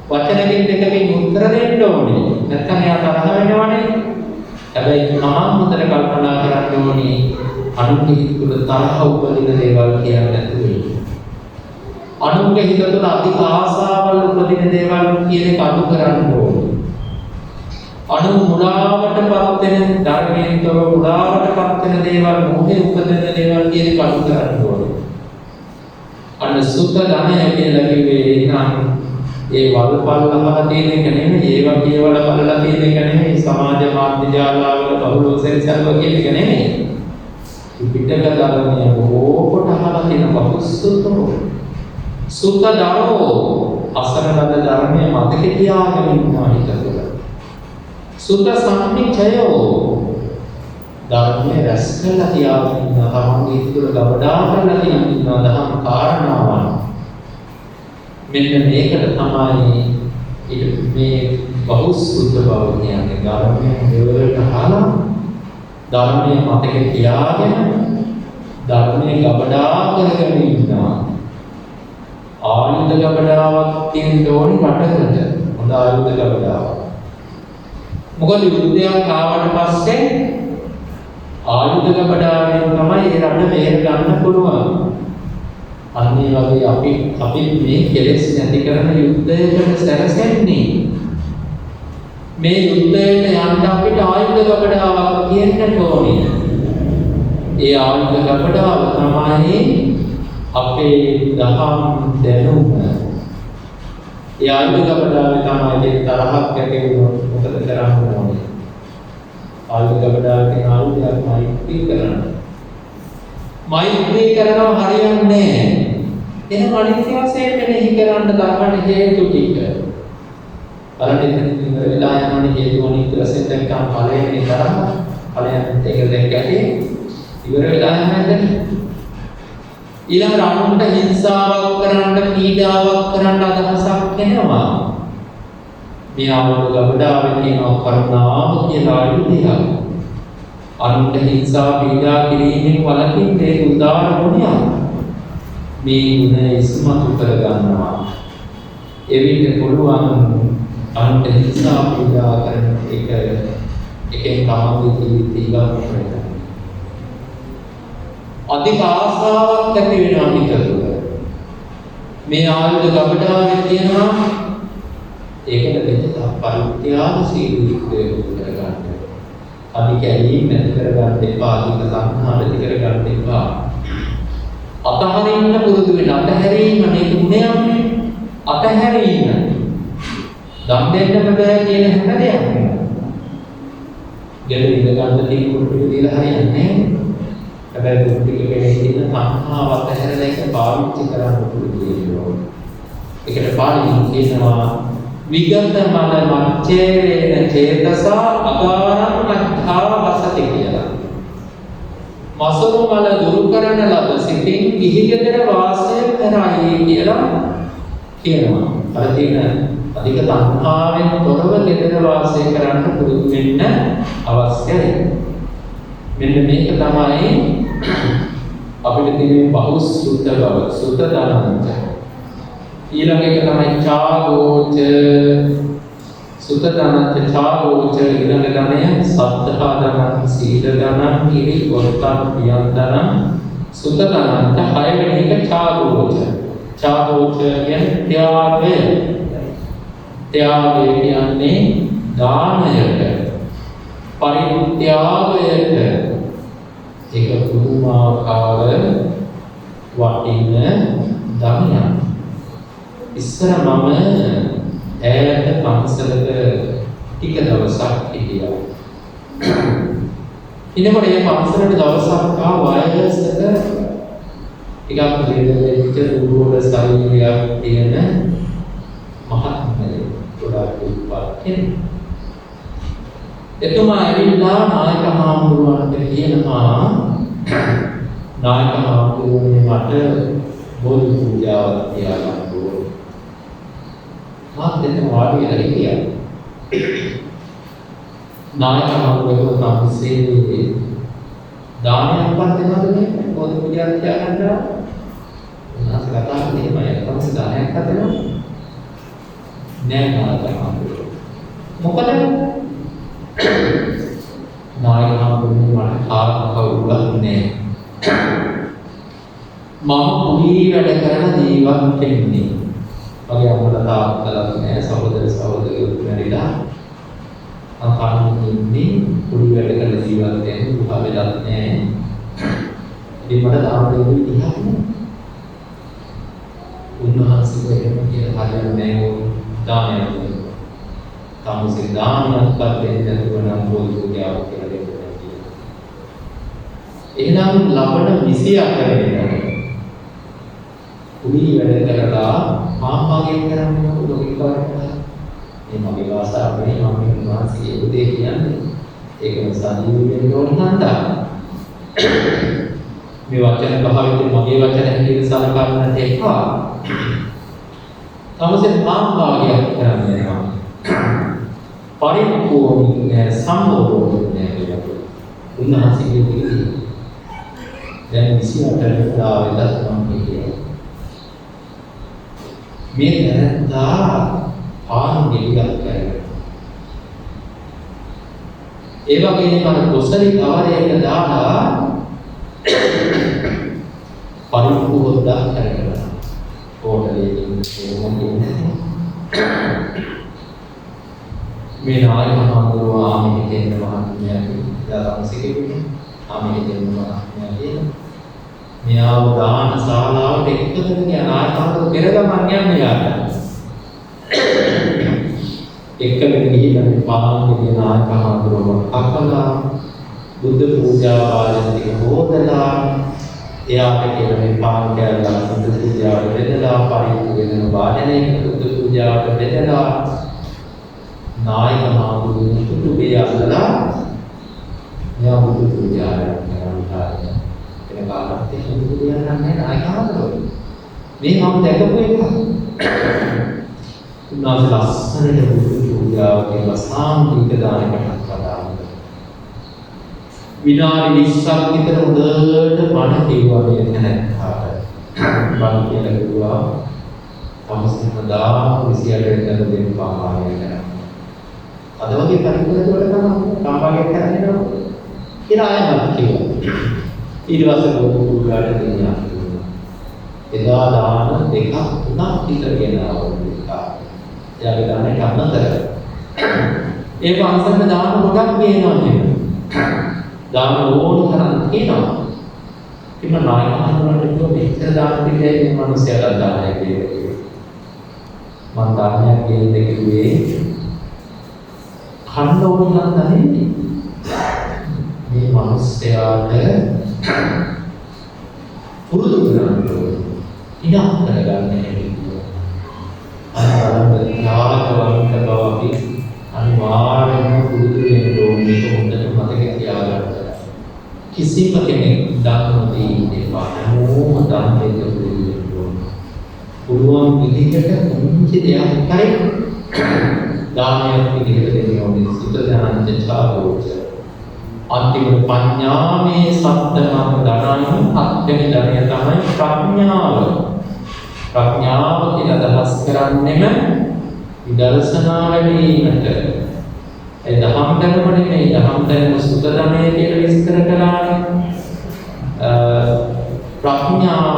B: වචනකින් දෙකකින් උත්තර දෙන්න ඕනේ. නැත්නම් එයා තරහ වෙනවනේ. හැබැයි තමන් මුතර කල්පනා කරන්න ඕනේ අනුන්ගේ හිත තුළ තරහ උපදින දේවල් කියන්නේ නැතුව. අනුන්ගේ හිත තුළ අධික ආසාවල් උපදින දේවල් කියන එක අඩු කරන්න ඕනේ. අනු මුලාවටපත් වෙන ධර්මයෙන් තොර මුලාවටපත් වෙන දේවල් මොහේ උපදින දේවල් කියන එක අඩු කරන්න ඕනේ. අන්න සුත ධනය කියලා කිව්වේ නම් ඒ වල්පල් අහලා තියෙන එක නෙමෙයි, ඒවා කියවල බලලා තියෙන එක නෙමෙයි, සමාජ මාධ්‍ය ජාලාවල බහුලව සෙන්සර්ව කියන එක නෙමෙයි. පිටක ධර්මය ඕකට අහලා තියෙන බහුසුතෝ සුතදරෝ අසරණ ලද ධර්මය මතක තියාගෙන ඉන්නවා හිත තුළ. සුත සම්නිච්ඡයෝ ධර්මයේ රැස් කරලා තියාගෙන ඉන්නවා, තමන්ගේ හිත තුළ ගබඩා කරලා තියාගෙන ඉන්නවා දහම් කාරණාවන්. මෙන්න මේකට තමයි මේ බහුසුත බව කියන්නේ. ධර්මයේ දෙවලට අහලා ධර්මයේ මතක තියාගෙන ධර්මයේ ගබඩා කරගෙන ඉන්නවා. ආයුධ ගබඩාවක් තියෙන්න ඕනේ රටකට. හොඳ ආයුධ ගබඩාවක්. මොකද යුද්ධයක් ආවට පස්සේ ආයුධ ගබඩාවෙන් තමයි ඒ රට බේර ගන්න පුළුවන්. අන්න ඒ වගේ අපි මේ කෙලෙස් නැති කරන යුද්ධයකට සැරසෙන්නේ. මේ යුද්ධයට යන්න අපිට ආයුධ ගබඩාවක් තියෙන්න ඕනේ. ඒ ආයුධ ගබඩාව තමයි අපේ දහම් දැනුම. ඒ ආයුධ ගබඩාවේ තමයි තරහක් ඇති වුණොත් මොකද කරන්න ඕනේ? ආයුධ ගබඩාවේ තියෙන ආයුධයක් මෛත්‍රී කරන්න. මෛත්‍රී කරනවා හරියන්නේ නැහැ. එහෙනම් අනිත්‍ය වශයෙන් මෙනෙහි කරන්න ගන්න හේතු ටික. බලන්න ඉතින් ඉවර වෙලා යනවනේ හේතු අනිත්‍ය වශයෙන් දැක්කම ඵලයෙන් තරහ ඵලයෙන් ඒක දැක්කේ ඉවර වෙලා යනවද? ඊළඟට අනුන්ට හිංසාවක් කරන්න, පීඩාවක් කරන්න අදහසක් එනවා. මේ ආවුද ගබඩාවේ තියෙන කරුණාව කියලා ආයුධයක්. අනුන්ට හිංසා පීඩා කිරීමෙන් වළකින්නේ උදාර ගුණයක්. මේ ගුණ ඉස්මතු කර ගන්නවා. එවිට පුළුවන් අනුන්ට හිංසා පීඩා කරන එකෙන් තමන්ගේ ජීවිතය ඉවත් කරගන්න. අධික ආසාවක් ඇති වෙනවා හිත තුළ. මේ ආයුධ ගබඩාවේ තියෙනවා ඒකට දෙක පරිත්‍යාගශීලී කරගන්න. අධික ඇලීම් නැති කරගන්න එපා, අධික සංහා නැති කරගන්න එපා. අතහරින්න පුරුදු වෙන අතහැරීම නේ ගුණයන්නේ. අතහැරීම දම් දෙන්න බෑ කියන හැම දෙයක්ම. ගෙදර ඉඳ ගන්න තියෙන කුරුටු දීලා හරියන්නේ නැහැ. හැබැයි කුරුටු එකේ තියෙන සංහාව අතහැරලා ඒක පාවිච්චි කරන්න පුරුදු වෙනවා. ඒකට පාළියෙන් කියනවා විගත මන මච්චේරේන චේතසා අගාරං නක්ඛා වසති කියලා. මසරු මල දුරු කරන ලද සිතින් ගිහිගෙදර වාසය කරයි කියලා කියනවා. අර තියෙන අධික තණ්හාවෙන් තොරව ගෙදර වාසය කරන්න පුරුදු වෙන්න අවශ්‍යයි. මෙන්න මේක තමයි අපිට තියෙන බහුසුත බව, සුත ධනංච. ඊළඟ එක තමයි ඡාගෝච. සුත ධනංච ඡාගෝච. ඊළඟ ධනය සද්ධා ධනං, සීල ධනං, කිරි වර්තං පියං ධනං. සුත ධනංච හයවෙනි එක ඡාගෝච. ඡාගෝච කියන්නේ ත්‍යාගය. ත්‍යාගය කියන්නේ දානයට, පරිත්‍යාගයට. ඒක පුදුමාකාර වටින ධර්මයක්. ඉස්සර මම ඈත පන්සලක ටික දවසක් හිටියා. ඊනකොට මේ පන්සලට දවසක් වයස් එක ටිකක් ලෙඩ දුරුවල ශරීරයක් තියෙන මහත්මයෙක් ගොඩාක් උත්පත් කෙනෙක්. එතුමා ඇවිල්ලා නායක හාමුදුරුවන්ට කියනවා නායක හාමුදුරුවනේ මට බෝධි පූජාවක් තියාගන්න ඕනේ. මාත් එතන වාඩි වෙලා හිටියා. නායක හාමුදුරුවෝ තමසේ දානයක්වත් දෙනවද මේ බෝධි පූජාවක් තියාගන්න? උන්වහන්සේ කතා කරන්නේ එහෙමයි. තමසේ දානයක් හදනවා. නෑ නායක හාමුදුරුවෝ. මොකද නායක හාමුදුරුවෝ මට කවුරුවත් නෑ. මම කුලී වැඩ කරන ජීවත් වෙන්නේ. මගේ අම්මලා තාත්තලා නෑ සහෝදර සහෝදරියෝ මැරිලා. මම කන්නේ ඉන්නේ කුලී වැඩ කරන ජීවත් වෙන්නේ දුක වෙලක් නෑ. ඉතින් මට තාම දෙන්නේ ඉතිහාස නෑ. උන්වහන්සේ එහෙම කියලා හරියන්නේ නෑ දානයක් දෙනවා. තමසේ දානයක් දෙන්න නැතුව නම් පොදුගාව කියලා දෙන්නේ කියලා. එහෙනම් ලබන 28 වෙනිදා කුලී වැඩ කරලා මාමාගෙන් කරන්නේ මොකද ඔයගොල්ලෝ මේ මගේ වාසාවනේ මම උන්වහන්සේගේ උදේ කියන්නේ ඒක නිසා ජීවිතේ ඕන හන්දා මේ වචන භාවිතේ මගේ වචන හැටියට සලකන්නට එපා. තමසේ මාමාගෙන් කරන්නේ නැහැ. පරිපූර්ණ සම්පූර්ණ කියලා උන්වහන්සේගේ උදේ දැන් 28 වෙනිදා වෙලස් මම කියන්නේ මේ දැනත්තා පාන් දෙවියක් කරගෙන ඒ වගේම අර කොසලි කවරයක දාලා පරිපූර්ණයක් කරගෙන හෝටලෙකින් මේ නායක මහතුරු ආමින දෙන්න මහත්මයා දාතම්සිකෙන්නේ ආමින දෙන්න මහත්මයා මෙයාව දාන ශාලාවට එක්කගෙන යන ආකාරයට පෙරගමන් යන්නේ යාට. එක්කගෙන ගිහින් පාන් දෙන ආකාරවල අකලා බුද්ධ පූජා ආදී හොදලා එයාට කියන මේ පාන් කෑල්ලා බුද්ධ පූජාවට බෙදලා පරිපූර්ණ වෙන වාදනයේ බුද්ධ පූජාවට බෙදලා නායක මහතුරුන් තුතු බියසලා මෙයා බුද්ධ පූජාවට කරනවා. කාලත් එහෙම දුරියන් නැහැ නායකවරු මේ මම දැකපු එක උන්වහන්සේ ලස්සනට බුදු පූජාවක සාන්තික දානකට කතාවද විනාඩි 20ක් විතර හොඳට බණ කියුවා මේ තැනට බණ කියලා කිව්වා තමස්ම දා 28 වෙනිදා දෙන්න පාමාරිය කරනවා අද වගේ පරිපූර්ණ වල තමයි කාමාගේ කරන්නේ නෝ කියලා ආයෙත් කිව්වා ඊට පස්සේ බුදු පූජාට දෙන්නා. එදා දාන දෙකක් තුනක් විතර ගෙනාවා උදේට. එයාගේ දානේ අමතර. ඒ වංශන දාන ගොඩක් ගේනවා නේද? දාන ඕන තරම් තියෙනවා. ඉතින් නායකයන්වලට කිව්ව මෙච්චර දාන දෙකේ මිනිස්සුන්ට දානය දෙන්නේ. මම දානයක් දෙන්නේ කිව්වේ කන්න ඕන නම් නෙමෙයි. මේ මිනිස්යාට පුරුදු කරනවා ඉනා කරගන්න හැකියි අනිවාර්යයෙන්ම යාගවන්ත බව අපි අනිවාර්යයෙන්ම පුරුදු වෙන්න ඕනේ හොඳට මතක තියාගන්න කිසිම කෙනෙක් ධර්මදී ඉඳපා මොහොම ධර්මයේ පුරුදු වෙන්න ඕනේ පුළුවන් විදිහට මුංචි දෙයක් කරේ දානයක් විදිහට දෙන්න ඕනේ සිත ඥානජ චාරෝච අන්තිම පඤ්ඤාමේ සත්‍යමම ධනං අත්‍යනි ධනය තමයි ප්‍රඥාව. ප්‍රඥාව කියලා අදහස් කරන්නේම විදර්ශනා වැඩිවීමට. ඒ දහම් ධර්ම නෙමෙයි දහම් ධර්ම සුත ධනය කියලා විස්තර කළානේ. ප්‍රඥාව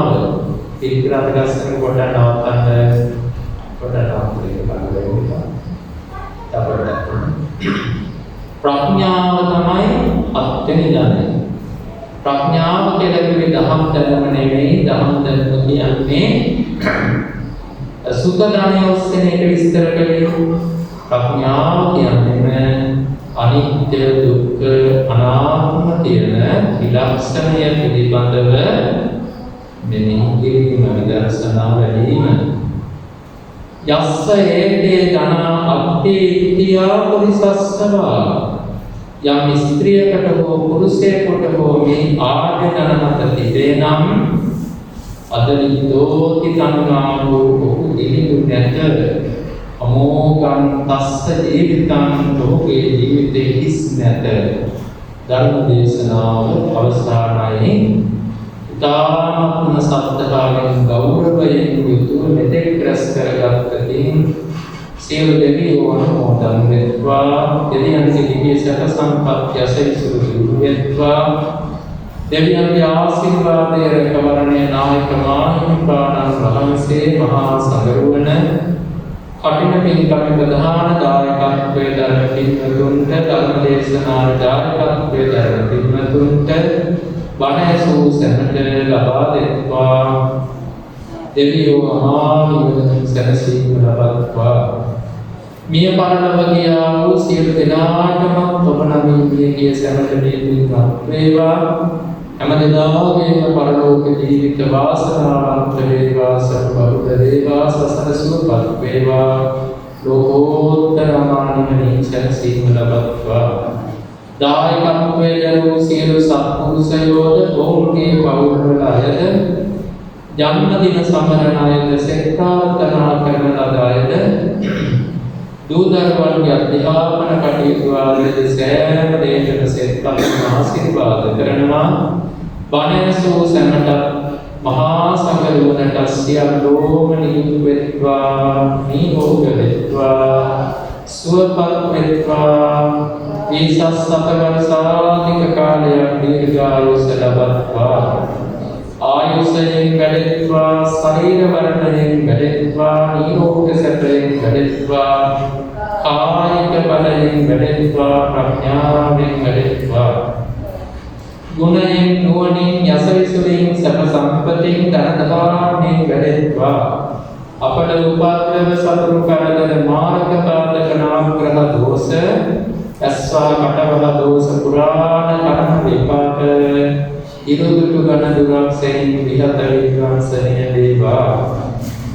B: පිළිගන්න ගස්සන කොට නවත්තන්න ප්‍රඥාව තමයි අත්‍යනි ධනය. ප්‍රඥාව කියලා කිව්වේ දහම් ධර්ම නෙමෙයි දහම් ධර්ම කියන්නේ සුත ධනය ඔස්සේ මේක විස්තර කළේ. ප්‍රඥාව කියන්නේ අනිත්‍ය දුක්ඛ අනාත්ම කියන විලක්ෂණය පිළිබඳව මෙනෙහි කිරීම විදර්ශනා වැඩිම. යස්ස ඒතේ ධන අත්තේ ඉතියා පුරිසස්සවා යම් ස්ත්‍රියකට හෝ පුරුෂයෙකුට හෝ මේ ආර්ය ධන මත තිබේ නම් අදලිතෝති තණ්හාවෝ ඔහු දෙලිදු නැත අමෝගං තස්ස ජීවිතං ඔහුගේ ජීවිතේ හිස් නැත. ධර්ම දේශනාව අවසානයේ තාමත්ම සත්‍තාවෙන් ගෞරවයෙන් යුතුව මෙතෙක් රැස් කරගත් තින් සියලු දෙවියෝ අනුමෝදන් වෙත්වා. දෙවියන්ගේ දිව්‍ය සැප සම්පත් යසෙසුරු වෙත්වා. දෙවියන්ගේ ආශිර්වාදය රැකවරණය නායක මාහිමිපාණන් වහන්සේ මහා සංඝරුවන කටින පින්කම ප්‍රධාන දායකත්වයේ දරන පින්වතුන්ට ධර්ම දේශනාවේ දායකත්වයේ දරන පින්වතුන්ට බණ ඇසූ සැමට ලබා දෙත්වා. දෙවියෝ මහා නිවන සැනසීම ලබත්වා. මිය පරලොව ගියා වූ සියලු දෙනාටම ඔබ නමින් මියගිය සැමට පින්වත් වේවා. හැම දෙනාගේම පරලෝක ජීවිත වාසනාවන්ත වේවා, සර්වබල වේවා, සසර සුවපත් වේවා, ලෝකෝත්තර මානිමෙහි සැනසීම ලබත්වා. දායකත්වයේ දරූ සියලු සත්පුරුෂයෝද ඔවුන්ගේ පවුල්වල අයද, ජන්මදින සමරන අයද, සෙත් ප්‍රාර්ථනා කරන ලද අයද, දූ දරුවන්ගේ අධ්‍යාපන කටයුතු ආදී සෑම දෙයකම සෙත් පතන ආශිර්වාද කරනවා. බණ ඇසූ සැමට මහා සංඝරුවනට සියල්ලෝම නිදුක් වෙත්වා, නිරෝග වෙත්වා, සුවපත් වෙත්වා. ඊසස් සතවර්ෂාධික කාලයක් දීර්ඝායුෂ ලබත්වා. ආයුෂයෙන් වැඩෙත්වා, ශරීර වර්ණයෙන් වැඩෙත්වා, නිරෝග සැපයෙන් වැඩෙත්වා, කායික බලයෙන් වැඩෙත්වා, ප්‍රඥාවෙන් වැඩෙත්වා. ගුණයෙන් නුවණින් යසවිසුලින් සැප සම්පතින් ධන දාණයෙන් වැඩෙත්වා. අපට උපද්‍රව සතුරු කරදර මාර්ග පාදක නාමග්‍රහ දෝෂ ඇස්වා කටවල දෝෂ පුරාණ කර්ම විපාක ඉරුදුටු ගණ දුරක්සෙන් විහත විද්වාංසනය වේවා.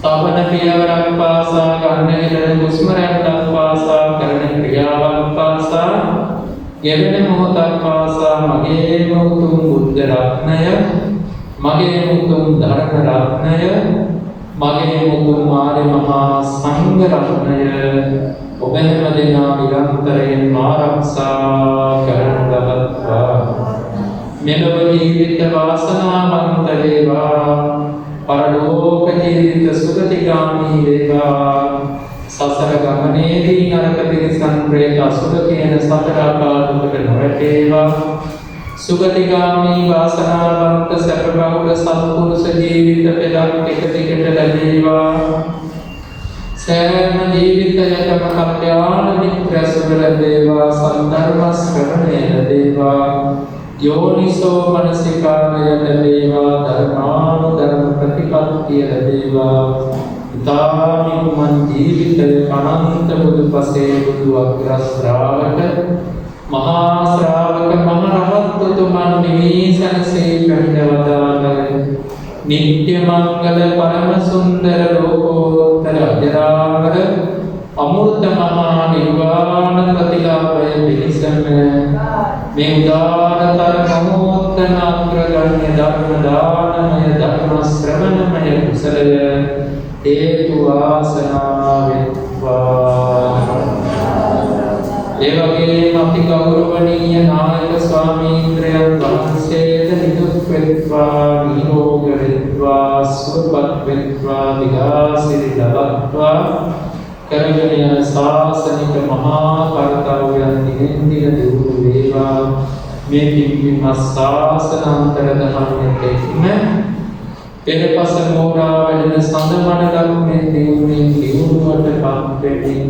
B: තවන පියවරක් පාසා ගන්න හිතන හුස්ම රැල්ලක් පාසා කරන ක්‍රියාවක් පාසා ගෙවෙන මොහොතක් පාසා මගේ උතුම් බුද්ධ රත්නය, මගේ උතුම් ධර්ම රත්නය, මගේ උතුම් ආර්ය මහා සංඝ රත්නය ඔබ හැම දෙනා නිරන්තරයෙන් ආරක්ෂා කරන ලබත්වා. මෙලොව ජීවිත වාසනාවන්ත වේවා, පරලෝක ජීවිත සුගතිගාමී වේවා. සසර ගමනේදී නරක තිරිසන් ප්‍රේත අසුර කියන සතර ආකාරයකට නොරැකේවා. සුගතිගාමී වාසනාවන්ත සැප බහුල සත්පුරුෂ ජීවිත පෙළක් එක දිගට ලැබේවා. සෑම ජීවිතයකම කල්යාණ මිත්‍ර සුව ලැබේවා, සද්ධර්ම ශ්‍රවණය ලැබේවා, යෝනිසෝ මනසිකාරය ලැබේවා, ධර්මානුධර්ම ප්‍රතිපත්තිය ලැබේවා. ඉතාමිකුමන් ජීවිතය අනන්ත බුදු පසේ බුදු අග්‍ර ශ්‍රාවක මහා ශ්‍රාවක මහරහත්තුතුමන් නිවී සැනසී පැමිණවදාළ නිත්‍ය මංගල පරම සුන්දර ලෝකෝත්තර අජරාමර අමෘත මහා නිර්වාණ ප්‍රතිලාභය පිණිසම මේ උදාරතර මහෝත්තම අග්‍රගණ්‍ය ධර්ම දානමය ධර්ම ශ්‍රවණමය කුසලය හේතු වාසනා වෙත්වා. ඒ වගේම අපි ගෞරවනීය නායක ස්වාමීන්ද්‍රයන් වහන්සේට නිදුක් වෙත්වා, නිරෝග වෙත්වා, සුවපත් වෙත්වා, දිගාසිරි ලබත්වා. කරගෙන යන ශාසනික මහා කර්තව්‍යයන් දිනෙන් දින දියුණු වේවා. මේ පින්වීම ශාසනාන්තර දහම්යෙත්ම පෙරපස මෝරා වැඩෙන සඳමන ලක්මෙන් දියුණුවෙන් දියුණුවට පත් වෙමින්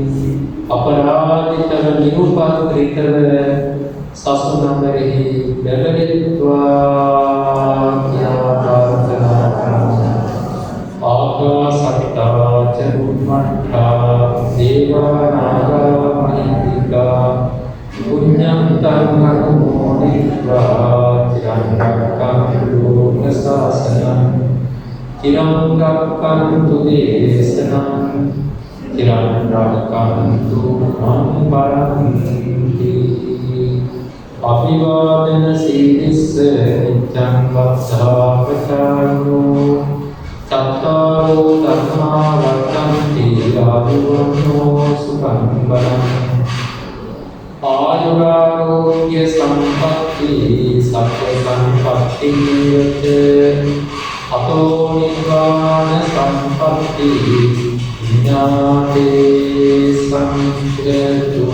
B: අපරාධිතව නිරුපද්‍රිතව සසුනමෙහි බැලෙත්වා කියා ප්‍රාර්ථනා කරමු. ආකාසට්ටා චුම්මට්ටා දේවා නාග මහින්దికා පුඤ්ඤන්තං අනුමෝදිत्वा චිරං රක්ඛන්තු ලෝක ශාසනං චිරං රක්ඛන්තු දේශනං චිරං රක්ඛන්තු මං පරන්ති. අභිවාදන සීලිස්ස නිච්ඡං වස්සාපචාරෝ චත්තාරෝ ධම්මා වර්ධන්ති ආයුවන්නෝ සුඛං බලං ආයුරාෝග්‍ය සම්පatti සබ්බ සම්පatti නියත අතෝ නිර්වාණ සම්පatti ඥානේ සංචේතු.